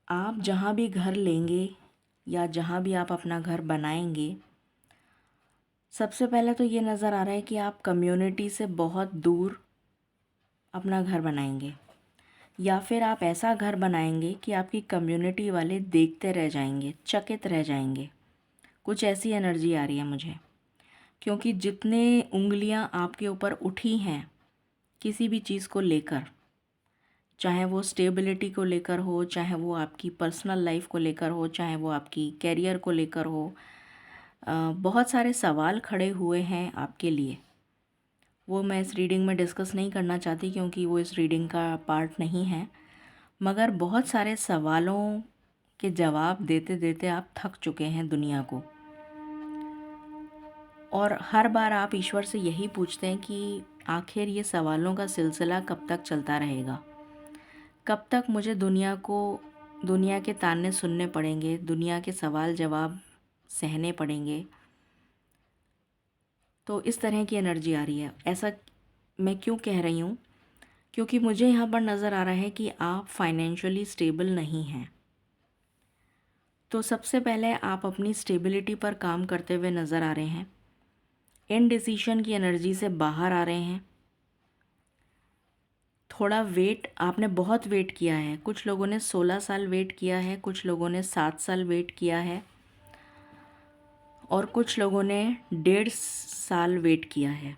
आप जहाँ भी घर लेंगे या जहाँ भी आप अपना घर बनाएंगे, सबसे पहले तो ये नज़र आ रहा है कि आप कम्युनिटी से बहुत दूर अपना घर बनाएंगे, या फिर आप ऐसा घर बनाएंगे कि आपकी कम्युनिटी वाले देखते रह जाएंगे, चकित रह जाएंगे। कुछ ऐसी एनर्जी आ रही है मुझे, क्योंकि जितने उंगलियां आपके ऊपर उठी हैं किसी भी चीज़ को लेकर, चाहे वो स्टेबिलिटी को लेकर हो, चाहे वो आपकी पर्सनल लाइफ को लेकर हो, चाहे वो आपकी कैरियर को लेकर हो, बहुत सारे सवाल खड़े हुए हैं आपके लिए। वो मैं इस रीडिंग में डिस्कस नहीं करना चाहती क्योंकि वो इस रीडिंग का पार्ट नहीं है, मगर बहुत सारे सवालों के जवाब देते देते आप थक चुके हैं दुनिया को, और हर बार आप ईश्वर से यही पूछते हैं कि आखिर ये सवालों का सिलसिला कब तक चलता रहेगा, कब तक मुझे दुनिया के ताने सुनने पड़ेंगे, दुनिया के सवाल जवाब सहने पड़ेंगे। तो इस तरह की एनर्जी आ रही है। ऐसा मैं क्यों कह रही हूँ, क्योंकि मुझे यहाँ पर नज़र आ रहा है कि आप फाइनेंशियली स्टेबल नहीं हैं। तो सबसे पहले आप अपनी स्टेबिलिटी पर काम करते हुए नज़र आ रहे हैं, इनडिसीशन की एनर्जी से बाहर आ रहे हैं। थोड़ा वेट, आपने बहुत वेट किया है। कुछ लोगों ने 16 साल वेट किया है, कुछ लोगों ने 7 साल वेट किया है, और कुछ लोगों ने 1.5 साल वेट किया है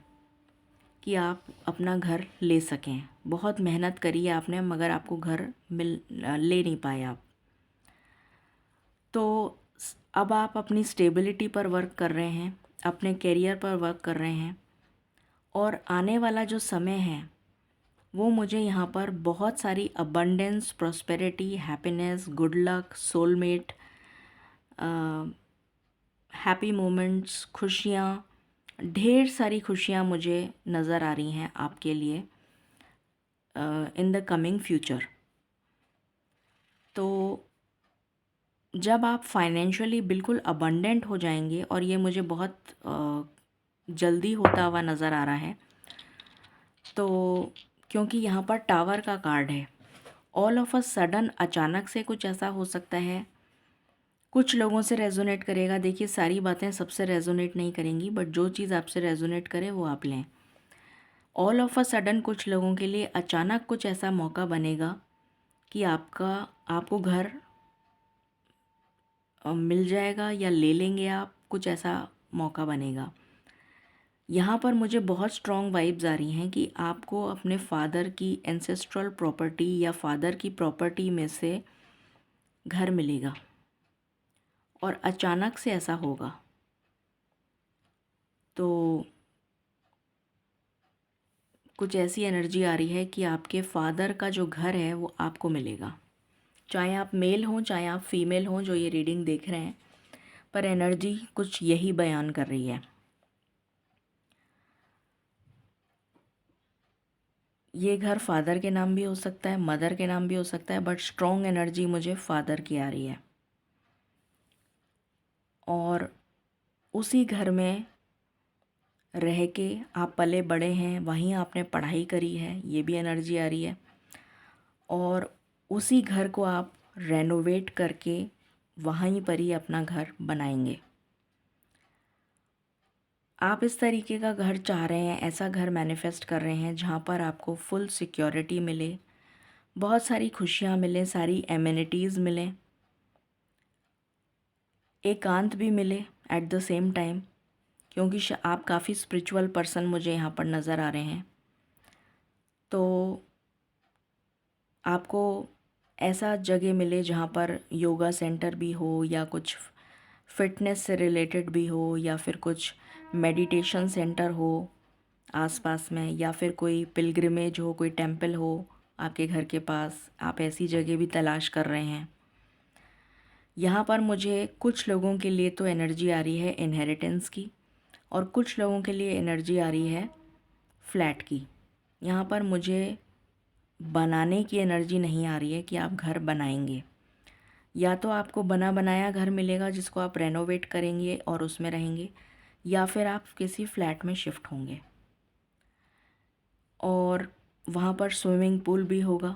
कि आप अपना घर ले सकें। बहुत मेहनत करी है आपने, मगर आपको घर ले नहीं पाए आप। तो अब आप अपनी स्टेबिलिटी पर वर्क कर रहे हैं, अपने करियर पर वर्क कर रहे हैं, और आने वाला जो समय है वो मुझे यहाँ पर बहुत सारी abundance, prosperity, happiness, good luck, soulmate, happy moments, खुशियाँ, ढेर सारी खुशियाँ मुझे नज़र आ रही हैं आपके लिए इन द कमिंग फ्यूचर। तो जब आप फाइनेंशियली बिल्कुल अबंडेंट हो जाएंगे, और ये मुझे बहुत जल्दी होता हुआ नज़र आ रहा है, तो क्योंकि यहाँ पर टावर का कार्ड है, ऑल ऑफ अ सडन अचानक से कुछ ऐसा हो सकता है। कुछ लोगों से रेजोनेट करेगा। देखिए, सारी बातें सबसे रेजोनेट नहीं करेंगी, बट जो चीज़ आपसे रेजोनेट करे वो आप लें। ऑल ऑफ अ सडन कुछ लोगों के लिए अचानक कुछ ऐसा मौका बनेगा कि आपको घर मिल जाएगा या ले लेंगे आप, कुछ ऐसा मौका बनेगा। यहाँ पर मुझे बहुत स्ट्रॉन्ग वाइब्स आ रही हैं कि आपको अपने फादर की एंसेस्ट्रल प्रॉपर्टी या फादर की प्रॉपर्टी में से घर मिलेगा, और अचानक से ऐसा होगा। तो कुछ ऐसी एनर्जी आ रही है कि आपके फादर का जो घर है वो आपको मिलेगा, चाहे आप मेल हों चाहे आप फीमेल हों जो ये रीडिंग देख रहे हैं, पर एनर्जी कुछ यही बयान कर रही है। ये घर फादर के नाम भी हो सकता है, मदर के नाम भी हो सकता है, बट स्ट्रॉन्ग एनर्जी मुझे फादर की आ रही है। और उसी घर में रह के आप पले बड़े हैं, वहीं आपने पढ़ाई करी है, ये भी एनर्जी आ रही है। और उसी घर को आप रेनोवेट करके वहीं पर ही अपना घर बनाएंगे। आप इस तरीके का घर चाह रहे हैं, ऐसा घर मैनिफेस्ट कर रहे हैं जहाँ पर आपको फुल सिक्योरिटी मिले, बहुत सारी खुशियाँ मिलें, सारी एमिनिटीज़ मिलें, एकांत भी मिले एट द सेम टाइम, क्योंकि आप काफ़ी स्पिरिचुअल पर्सन मुझे यहाँ पर नज़र आ रहे हैं। तो आपको ऐसा जगह मिले जहाँ पर योगा सेंटर भी हो, या कुछ फिटनेस से रिलेटेड भी हो, या फिर कुछ मेडिटेशन सेंटर हो आसपास में, या फिर कोई पिलग्रिमेज हो, कोई टेंपल हो आपके घर के पास। आप ऐसी जगह भी तलाश कर रहे हैं। यहाँ पर मुझे कुछ लोगों के लिए तो एनर्जी आ रही है इनहेरिटेंस की, और कुछ लोगों के लिए एनर्जी आ रही है फ्लैट की। यहाँ पर मुझे बनाने की एनर्जी नहीं आ रही है कि आप घर बनाएंगे। या तो आपको बना बनाया घर मिलेगा जिसको आप रेनोवेट करेंगे और उसमें रहेंगे, या फिर आप किसी फ्लैट में शिफ्ट होंगे और वहाँ पर स्विमिंग पूल भी होगा,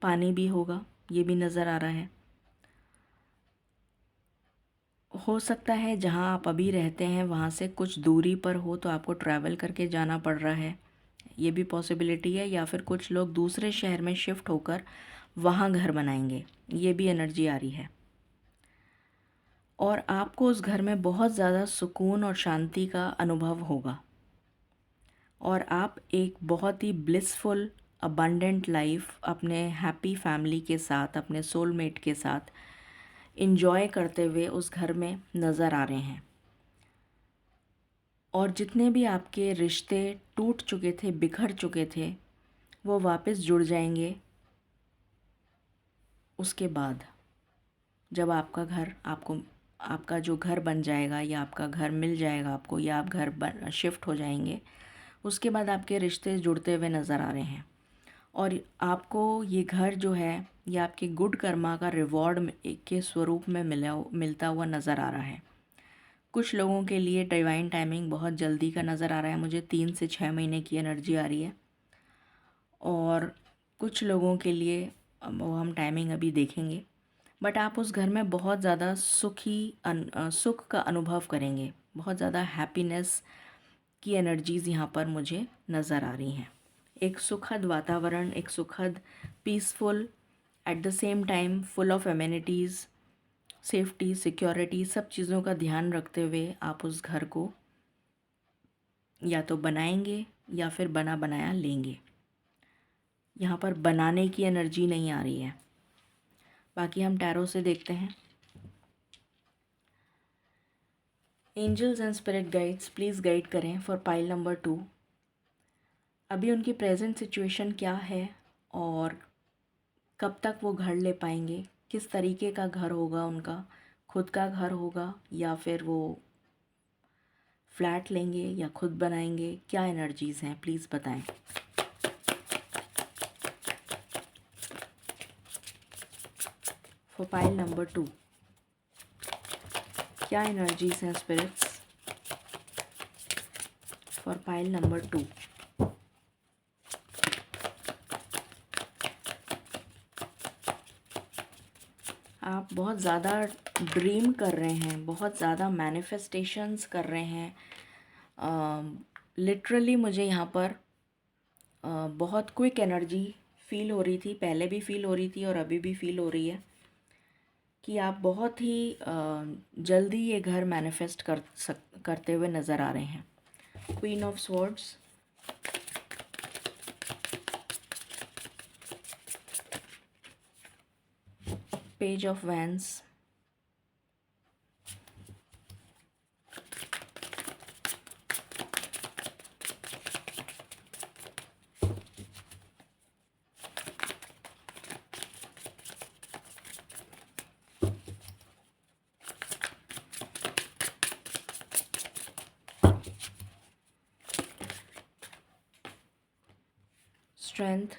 पानी भी होगा, ये भी नज़र आ रहा है। हो सकता है जहाँ आप अभी रहते हैं वहाँ से कुछ दूरी पर हो, तो आपको ट्रैवल करके जाना पड़ रहा है, ये भी पॉसिबिलिटी है। या फिर कुछ लोग दूसरे शहर में शिफ्ट होकर वहाँ घर बनाएंगे, ये भी एनर्जी आ रही है। और आपको उस घर में बहुत ज़्यादा सुकून और शांति का अनुभव होगा, और आप एक बहुत ही ब्लिसफुल अबंडेंट लाइफ अपने हैप्पी फैमिली के साथ, अपने सोलमेट के साथ इन्जॉय करते हुए उस घर में नज़र आ रहे हैं। और जितने भी आपके रिश्ते टूट चुके थे, बिखर चुके थे, वो वापस जुड़ जाएंगे उसके बाद, जब आपका घर आपका जो घर बन जाएगा, या आपका घर मिल जाएगा आपको, या आप घर शिफ्ट हो जाएंगे, उसके बाद आपके रिश्ते जुड़ते हुए नज़र आ रहे हैं। और आपको ये घर जो है, ये आपके गुड कर्मा का रिवॉर्ड के स्वरूप में मिलता हुआ नज़र आ रहा है। कुछ लोगों के लिए डिवाइन टाइमिंग बहुत जल्दी का नज़र आ रहा है, मुझे 3 से 6 महीने की एनर्जी आ रही है। और कुछ लोगों के लिए वो हम टाइमिंग अभी देखेंगे, बट आप उस घर में बहुत ज़्यादा सुख का अनुभव करेंगे, बहुत ज़्यादा हैप्पीनेस की एनर्जीज़ यहाँ पर मुझे नज़र आ रही हैं। एक सुखद वातावरण, एक सुखद peaceful, at the same time full of amenities, safety, security, सब चीज़ों का ध्यान रखते हुए आप उस घर को या तो बनाएंगे या फिर बना बनाया लेंगे। यहाँ पर बनाने की एनर्जी नहीं आ रही है। बाकी हम टैरो से देखते हैं। Angels and spirit guides please guide करें फॉर पाइल नंबर 2। अभी उनकी प्रेजेंट सिचुएशन क्या है, और कब तक वो घर ले पाएंगे, किस तरीके का घर होगा उनका, खुद का घर होगा या फिर वो फ्लैट लेंगे या खुद बनाएंगे, क्या एनर्जीज़ हैं प्लीज़ बताएं। फॉर पाइल नंबर 2 क्या एनर्जीज़ हैं स्पिरिट्स फॉर पाइल नंबर 2। आप बहुत ज़्यादा ड्रीम कर रहे हैं, बहुत ज़्यादा मैनिफेस्टेशंस कर रहे हैं। लिटरली मुझे यहाँ पर बहुत क्विक एनर्जी फील हो रही थी, पहले भी फील हो रही थी और अभी भी फील हो रही है कि आप बहुत ही जल्दी ये घर मैनिफेस्ट करते हुए नज़र आ रहे हैं। Queen of swords, page of vents, strength,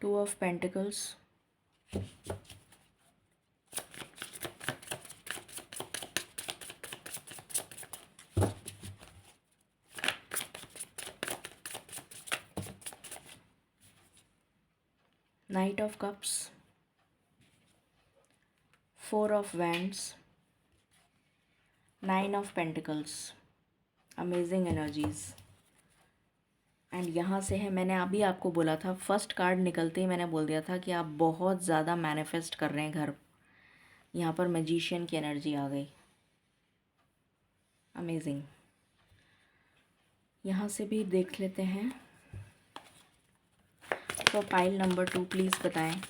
two of pentacles, night of cups, 4 of wands, 9 of pentacles. Amazing energies. And यहाँ से है, मैंने अभी आपको बोला था, फर्स्ट कार्ड निकलते ही मैंने बोल दिया था कि आप बहुत ज़्यादा मैनिफेस्ट कर रहे हैं घर। यहाँ पर मैजिशियन की एनर्जी आ गई। अमेजिंग। यहाँ से भी देख लेते हैं। तो पाइल नंबर 2 प्लीज़ बताएं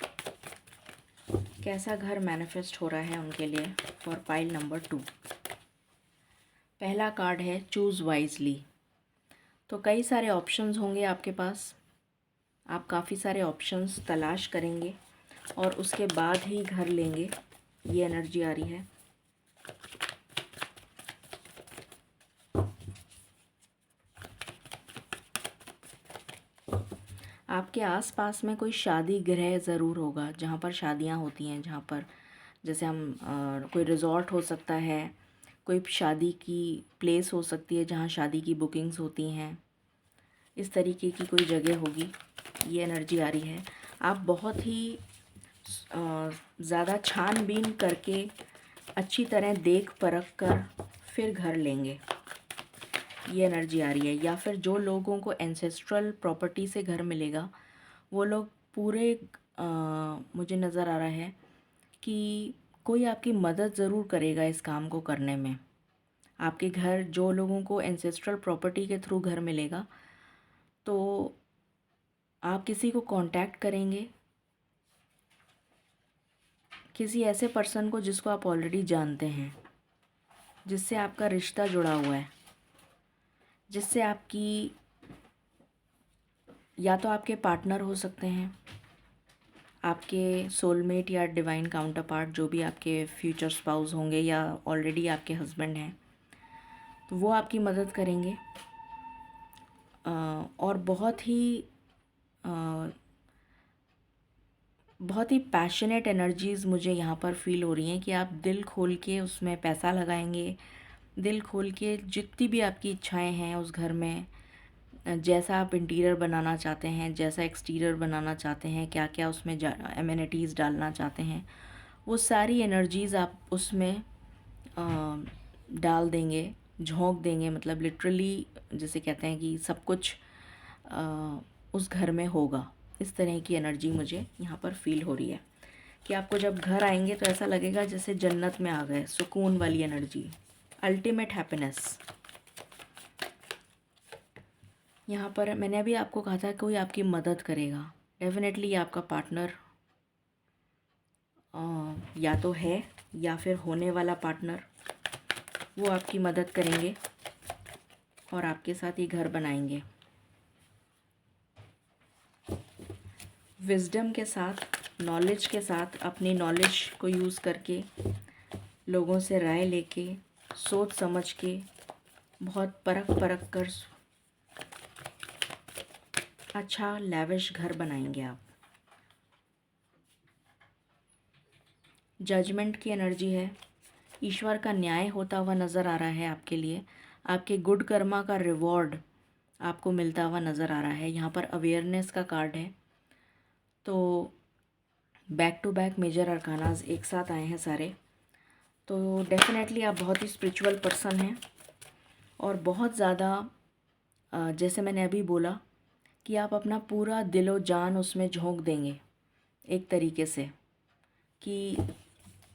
कैसा घर मैनिफेस्ट हो रहा है उनके लिए फॉर पाइल नंबर 2। पहला कार्ड है चूज़ वाइजली। तो कई सारे ऑप्शंस होंगे आपके पास, आप काफ़ी सारे ऑप्शंस तलाश करेंगे और उसके बाद ही घर लेंगे, ये एनर्जी आ रही है। आपके आसपास में कोई शादी गृह ज़रूर होगा, जहाँ पर शादियाँ होती हैं, जहाँ पर जैसे हम कोई रिज़ॉर्ट हो सकता है, कोई शादी की प्लेस हो सकती है जहाँ शादी की बुकिंग्स होती हैं, इस तरीके की कोई जगह होगी, ये एनर्जी आ रही है। आप बहुत ही ज़्यादा छानबीन करके अच्छी तरह देख परख कर फिर घर लेंगे, ये एनर्जी आ रही है। या फिर जो लोगों को एंसेस्ट्रल प्रॉपर्टी से घर मिलेगा, वो लोग पूरे मुझे नज़र आ रहा है कि कोई आपकी मदद ज़रूर करेगा इस काम को करने में। आपके घर, जो लोगों को एंसेस्ट्रल प्रॉपर्टी के थ्रू घर मिलेगा, तो आप किसी को कांटेक्ट करेंगे, किसी ऐसे पर्सन को जिसको आप ऑलरेडी जानते हैं, जिससे आपका रिश्ता जुड़ा हुआ है, जिससे आपकी, या तो आपके पार्टनर हो सकते हैं, आपके सोलमेट या डिवाइन काउंटर पार्ट, जो भी आपके फ्यूचर स्पाउस होंगे या ऑलरेडी आपके हस्बैंड हैं, तो वो आपकी मदद करेंगे। और बहुत ही पैशनेट एनर्जीज़ मुझे यहाँ पर फ़ील हो रही हैं कि आप दिल खोल के उसमें पैसा लगाएंगे, दिल खोल के जितनी भी आपकी इच्छाएं हैं उस घर में, जैसा आप इंटीरियर बनाना चाहते हैं, जैसा एक्सटीरियर बनाना चाहते हैं, क्या क्या उसमें एमिनिटीज़ डालना चाहते हैं, वो सारी एनर्जीज़ आप उसमें डाल देंगे, झोंक देंगे। मतलब लिटरली जैसे कहते हैं कि सब कुछ उस घर में होगा, इस तरह की एनर्जी मुझे यहाँ पर फ़ील हो रही है कि आपको जब घर आएंगे तो ऐसा लगेगा जैसे जन्नत में आ गए, सुकून वाली एनर्जी, अल्टीमेट हैप्पीनेस। यहाँ पर मैंने अभी आपको कहा था कोई आपकी मदद करेगा, डेफिनेटली आपका पार्टनर या तो है या फिर होने वाला पार्टनर, वो आपकी मदद करेंगे और आपके साथ ये घर बनाएंगे। विजडम के साथ, नॉलेज के साथ, अपनी नॉलेज को यूज़ करके, लोगों से राय लेके, सोच समझ के, बहुत परख परख कर अच्छा लैविश घर बनाएंगे आप। जजमेंट की एनर्जी है, ईश्वर का न्याय होता हुआ नज़र आ रहा है आपके लिए, आपके गुड कर्मा का रिवॉर्ड आपको मिलता हुआ नज़र आ रहा है। यहाँ पर अवेयरनेस का कार्ड है। तो बैक टू बैक मेजर अरकानाज एक साथ आए हैं सारे। तो डेफिनेटली आप बहुत ही स्पिरिचुअल पर्सन हैं और बहुत ज़्यादा जैसे मैंने अभी बोला कि आप अपना पूरा दिलो जान उसमें झोंक देंगे, एक तरीके से कि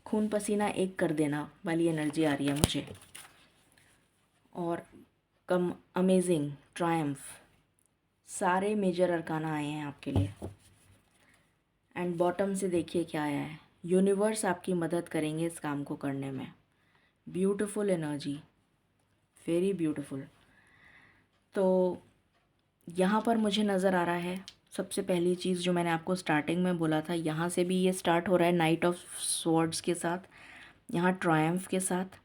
खून पसीना एक कर देना वाली एनर्जी आ रही है मुझे। और कम अमेजिंग ट्रायम्फ, सारे मेजर अरकाना आए हैं आपके लिए। एंड बॉटम से देखिए क्या आया है, यूनिवर्स आपकी मदद करेंगे इस काम को करने में। Beautiful energy, very beautiful. तो यहाँ पर मुझे नज़र आ रहा है, सबसे पहली चीज़ जो मैंने आपको स्टार्टिंग में बोला था, यहाँ से भी ये स्टार्ट हो रहा है नाइट ऑफ स्वॉर्ड्स के साथ, यहाँ ट्रायम्फ के साथ।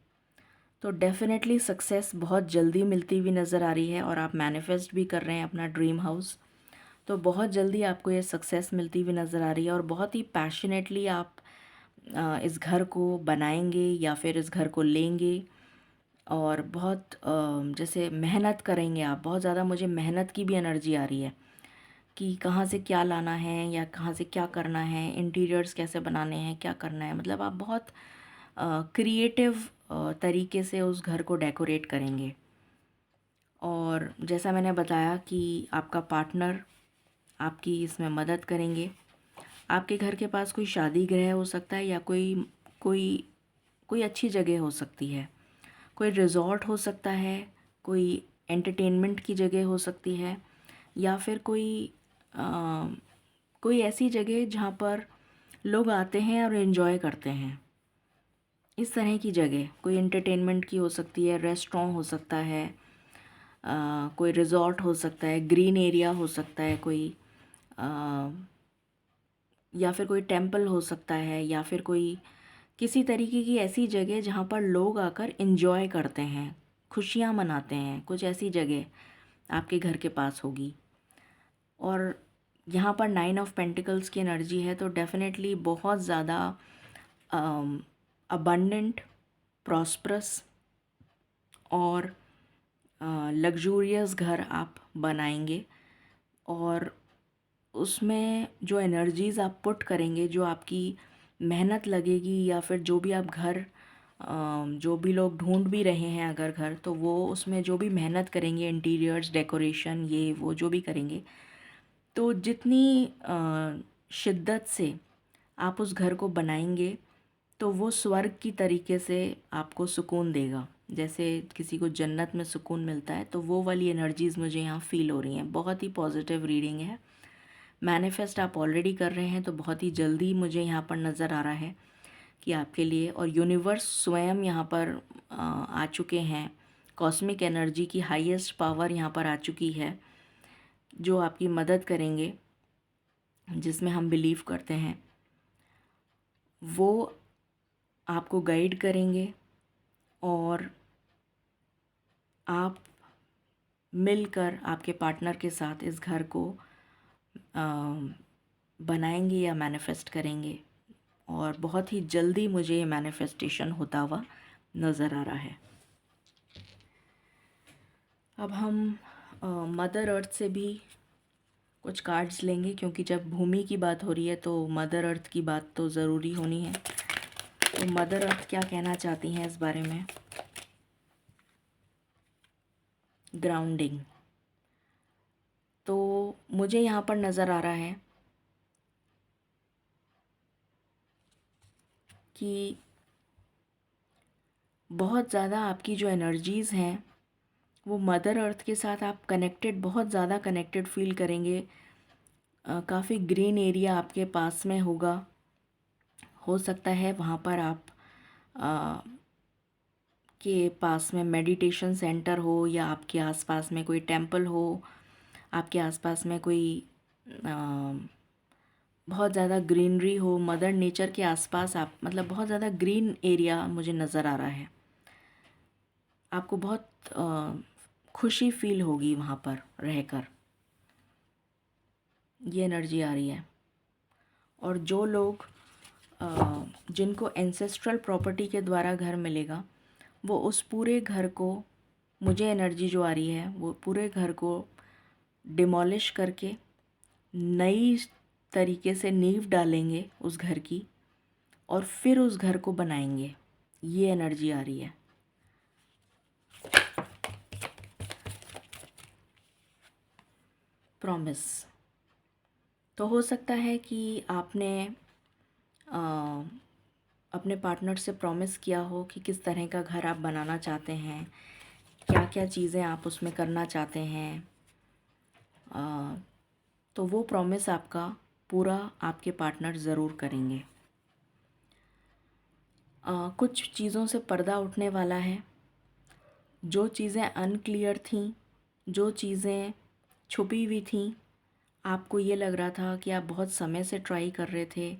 तो डेफिनेटली सक्सेस बहुत जल्दी मिलती हुई नज़र आ रही है और आप मैनिफेस्ट भी कर रहे हैं अपना ड्रीम हाउस। तो बहुत जल्दी आपको ये सक्सेस मिलती हुई नज़र आ रही है और बहुत ही पैशनेटली आप इस घर को बनाएंगे या फिर इस घर को लेंगे और बहुत जैसे मेहनत करेंगे आप, बहुत ज़्यादा मुझे मेहनत की भी एनर्जी आ रही है कि कहाँ से क्या लाना है या कहाँ से क्या करना है, इंटीरियर्स कैसे बनाने हैं, क्या करना है। मतलब आप बहुत क्रिएटिव तरीके से उस घर को डेकोरेट करेंगे। और जैसा मैंने बताया कि आपका पार्टनर आपकी इसमें मदद करेंगे। आपके घर के पास कोई शादी गृह हो सकता है या कोई कोई कोई अच्छी जगह हो सकती है, कोई रिज़ॉर्ट हो सकता है, कोई एंटरटेनमेंट की जगह हो सकती है, या फिर अ, कोई ऐसी जगह जहाँ पर लोग आते हैं और एंजॉय करते हैं। इस तरह की जगह कोई एंटरटेनमेंट की हो सकती है, रेस्टोरेंट हो सकता है, कोई रिज़ॉर्ट हो सकता है, ग्रीन एरिया हो सकता है कोई, अ, या फिर कोई टेंपल हो सकता है, या फिर कोई किसी तरीके की ऐसी जगह जहाँ पर लोग आकर एंजॉय करते हैं, खुशियाँ मनाते हैं। कुछ ऐसी जगह आपके घर के पास होगी। और यहाँ पर 9 ऑफ पेंटिकल्स की एनर्जी है, तो डेफिनेटली बहुत ज़्यादा अबंडेंट, प्रॉस्परस और लग्जूरियस घर आप बनाएंगे। और उसमें जो एनर्जीज़ आप पुट करेंगे, जो आपकी मेहनत लगेगी, या फिर जो भी आप घर जो भी लोग ढूंढ भी रहे हैं अगर घर, तो वो उसमें जो भी मेहनत करेंगे, इंटीरियर्स डेकोरेशन ये वो जो भी करेंगे, तो जितनी शिद्दत से आप उस घर को बनाएंगे, तो वो स्वर्ग की तरीके से आपको सुकून देगा। जैसे किसी को जन्नत में सुकून मिलता है, तो वो वाली एनर्जीज़ मुझे यहाँ फ़ील हो रही हैं। बहुत ही पॉजिटिव रीडिंग है। मैनिफेस्ट आप ऑलरेडी कर रहे हैं, तो बहुत ही जल्दी मुझे यहाँ पर नज़र आ रहा है कि आपके लिए, और यूनिवर्स स्वयं यहाँ पर आ चुके हैं। कॉस्मिक एनर्जी की हाईएस्ट पावर यहाँ पर आ चुकी है, जो आपकी मदद करेंगे, जिसमें हम बिलीव करते हैं। वो आपको गाइड करेंगे और आप मिलकर आपके पार्टनर के साथ इस घर को बनाएंगे या मैनिफेस्ट करेंगे। और बहुत ही जल्दी मुझे ये मैनिफेस्टेशन होता हुआ नज़र आ रहा है। अब हम मदर अर्थ से भी कुछ कार्ड्स लेंगे, क्योंकि जब भूमि की बात हो रही है तो मदर अर्थ की बात तो ज़रूरी होनी है। तो मदर अर्थ क्या कहना चाहती हैं इस बारे में। ग्राउंडिंग। तो मुझे यहाँ पर नज़र आ रहा है कि बहुत ज़्यादा आपकी जो एनर्जीज़ हैं, वो मदर अर्थ के साथ आप कनेक्टेड, बहुत ज़्यादा कनेक्टेड फील करेंगे। काफ़ी ग्रीन एरिया आपके पास में होगा। हो सकता है वहाँ पर आप के पास में मेडिटेशन सेंटर हो, या आपके आसपास में कोई टेंपल हो, आपके आसपास में कोई बहुत ज़्यादा ग्रीनरी हो, मदर नेचर के आसपास आप, मतलब बहुत ज़्यादा ग्रीन एरिया मुझे नज़र आ रहा है। आपको बहुत खुशी फील होगी वहाँ पर रहकर, ये एनर्जी आ रही है। और जो लोग जिनको एंसेस्ट्रल प्रॉपर्टी के द्वारा घर मिलेगा, वो उस पूरे घर को, मुझे एनर्जी जो आ रही है, वो पूरे घर को डिमोलिश करके नई तरीके से नींव डालेंगे उस घर की, और फिर उस घर को बनाएंगे। ये एनर्जी आ रही है। प्रॉमिस। तो हो सकता है कि आपने अपने पार्टनर से प्रॉमिस किया हो कि किस तरह का घर आप बनाना चाहते हैं, क्या क्या चीज़ें आप उसमें करना चाहते हैं। तो वो प्रॉमिस आपका पूरा आपके पार्टनर ज़रूर करेंगे। कुछ चीज़ों से पर्दा उठने वाला है। जो चीज़ें अनक्लियर थीं, जो चीज़ें छुपी हुई थीं, आपको ये लग रहा था कि आप बहुत समय से ट्राई कर रहे थे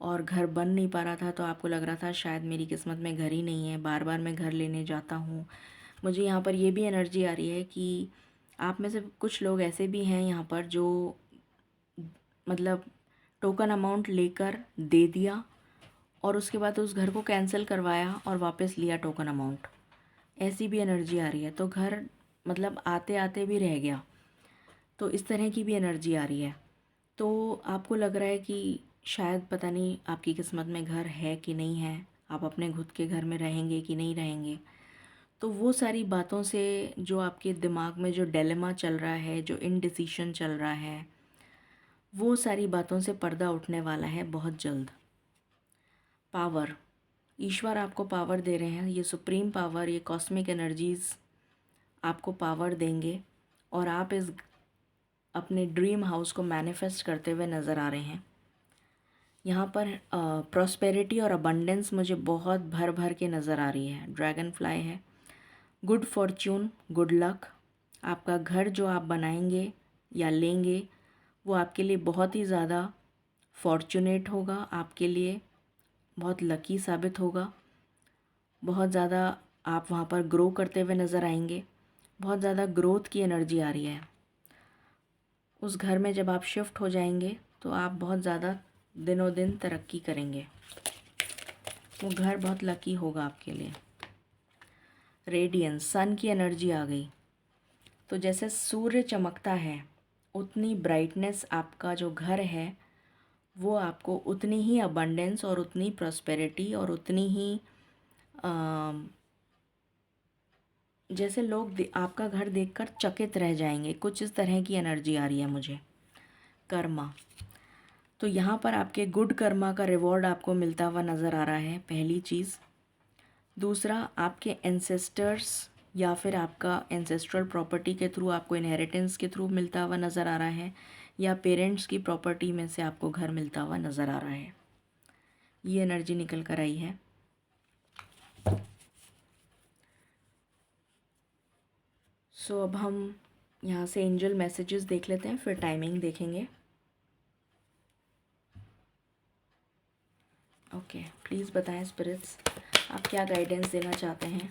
और घर बन नहीं पा रहा था, तो आपको लग रहा था शायद मेरी किस्मत में घर ही नहीं है, बार बार मैं घर लेने जाता हूँ। मुझे यहाँ पर ये भी एनर्जी आ रही है कि आप में से कुछ लोग ऐसे भी हैं यहाँ पर जो मतलब टोकन अमाउंट लेकर दे दिया और उसके बाद उस घर को कैंसिल करवाया और वापस लिया टोकन अमाउंट। ऐसी भी एनर्जी आ रही है। तो घर मतलब आते आते भी रह गया। तो इस तरह की भी एनर्जी आ रही है। तो आपको लग रहा है कि शायद पता नहीं आपकी किस्मत में घर है कि नहीं है, आप अपने खुद के घर में रहेंगे कि नहीं रहेंगे। तो वो सारी बातों से जो आपके दिमाग में जो डिलेमा चल रहा है, जो इनडिसीशन चल रहा है, वो सारी बातों से पर्दा उठने वाला है बहुत जल्द। पावर, ईश्वर आपको पावर दे रहे हैं, ये सुप्रीम पावर, ये कॉस्मिक एनर्जीज़ आपको पावर देंगे और आप इस अपने ड्रीम हाउस को मैनिफेस्ट करते हुए नज़र आ रहे हैं। यहाँ पर प्रॉस्पेरिटी और अबंडेंस मुझे बहुत भर भर के नज़र आ रही है। ड्रैगन फ्लाई है, गुड फॉर्च्यून, गुड लक। आपका घर जो आप बनाएंगे या लेंगे वो आपके लिए बहुत ही ज़्यादा फॉर्चुनेट होगा, आपके लिए बहुत लकी साबित होगा। बहुत ज़्यादा आप वहाँ पर ग्रो करते हुए नज़र आएंगे। बहुत ज़्यादा ग्रोथ की एनर्जी आ रही है। उस घर में जब आप शिफ्ट हो जाएंगे तो आप बहुत ज़्यादा दिनों दिन तरक्की करेंगे। वो घर बहुत लकी होगा आपके लिए। रेडियंस, सन की एनर्जी आ गई। तो जैसे सूर्य चमकता है उतनी ब्राइटनेस आपका जो घर है वो आपको उतनी ही अबंडेंस और उतनी प्रॉस्पेरिटी और उतनी ही जैसे लोग आपका घर देखकर चकित रह जाएंगे, कुछ इस तरह की एनर्जी आ रही है मुझे। कर्मा, तो यहाँ पर आपके गुड कर्मा का रिवॉर्ड आपको मिलता हुआ नज़र आ रहा है, पहली चीज़। दूसरा, आपके एंसेस्टर्स या फिर आपका एंसेस्ट्रल प्रॉपर्टी के थ्रू आपको इनहेरिटेंस के थ्रू मिलता हुआ नज़र आ रहा है, या पेरेंट्स की प्रॉपर्टी में से आपको घर मिलता हुआ नज़र आ रहा है। ये एनर्जी निकल कर आई है। सो अब हम यहाँ से एंजल मैसेजेस देख लेते हैं, फिर टाइमिंग देखेंगे। ओके, प्लीज़ बताएं स्पिरिट्स आप क्या गाइडेंस देना चाहते हैं।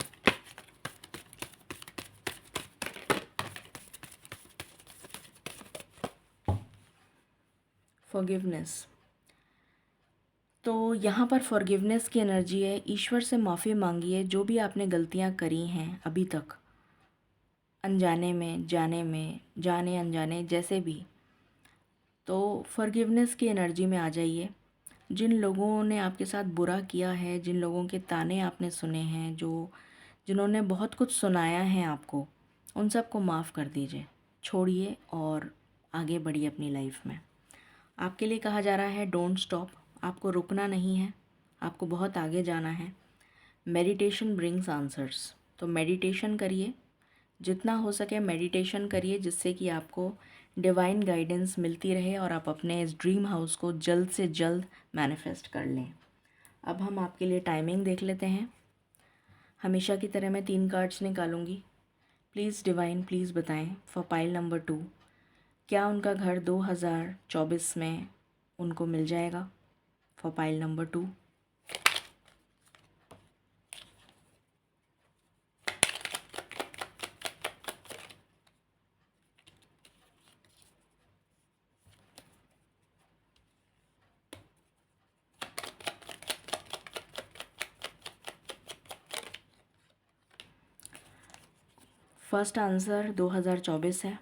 फॉरगिवनेस, तो यहाँ पर फॉरगिवनेस की एनर्जी है। ईश्वर से माफ़ी मांगिए जो भी आपने गलतियाँ करी हैं अभी तक, अनजाने में, जाने में, जाने अनजाने जैसे भी। तो फॉरगिवनेस की एनर्जी में आ जाइए। जिन लोगों ने आपके साथ बुरा किया है, जिन लोगों के ताने आपने सुने हैं, जिन्होंने बहुत कुछ सुनाया है आपको, उन सबको माफ़ कर दीजिए, छोड़िए और आगे बढ़िए अपनी लाइफ में। आपके लिए कहा जा रहा है डोंट स्टॉप, आपको रुकना नहीं है, आपको बहुत आगे जाना है। मेडिटेशन ब्रिंग्स आंसर्स, तो मेडिटेशन करिए, जितना हो सके मेडिटेशन करिए, जिससे कि आपको डिवाइन गाइडेंस मिलती रहे और आप अपने इस ड्रीम हाउस को जल्द से जल्द मैनिफेस्ट कर लें। अब हम आपके लिए टाइमिंग देख लेते हैं। हमेशा की तरह मैं 3 कार्ड्स निकालूंगी। प्लीज़ डिवाइन, प्लीज़ बताएं फॉर पाइल नंबर 2, क्या उनका घर 2024 में उनको मिल जाएगा। For pile number 2, first answer 2024 है।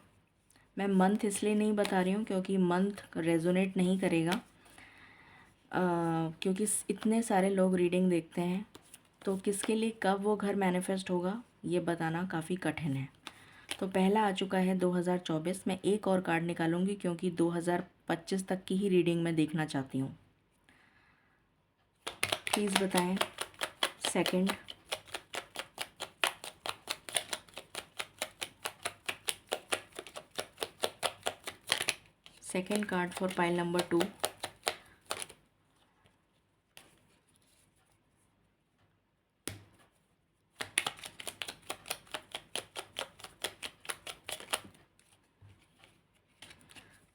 मैं मंथ इसलिए नहीं बता रही हूँ क्योंकि मंथ रेजोनेट नहीं करेगा, क्योंकि इतने सारे लोग रीडिंग देखते हैं, तो किसके लिए कब वो घर मैनिफेस्ट होगा ये बताना काफ़ी कठिन है। तो पहला आ चुका है 2024। मैं एक और कार्ड निकालूंगी क्योंकि 2025 तक की ही रीडिंग मैं देखना चाहती हूँ। प्लीज़ बताएं second, second card for pile number 2,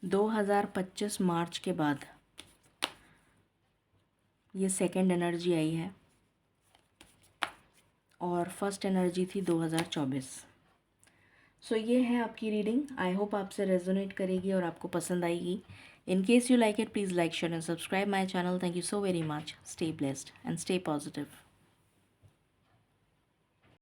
(2025) मार्च के बाद ये सेकंड एनर्जी आई है और फर्स्ट एनर्जी थी 2024। सो ये है आपकी रीडिंग। आई होप आपसे रेजोनेट करेगी और आपको पसंद आएगी। In case you like it, please like, share and subscribe my channel. Thank you so very much. Stay blessed and stay positive.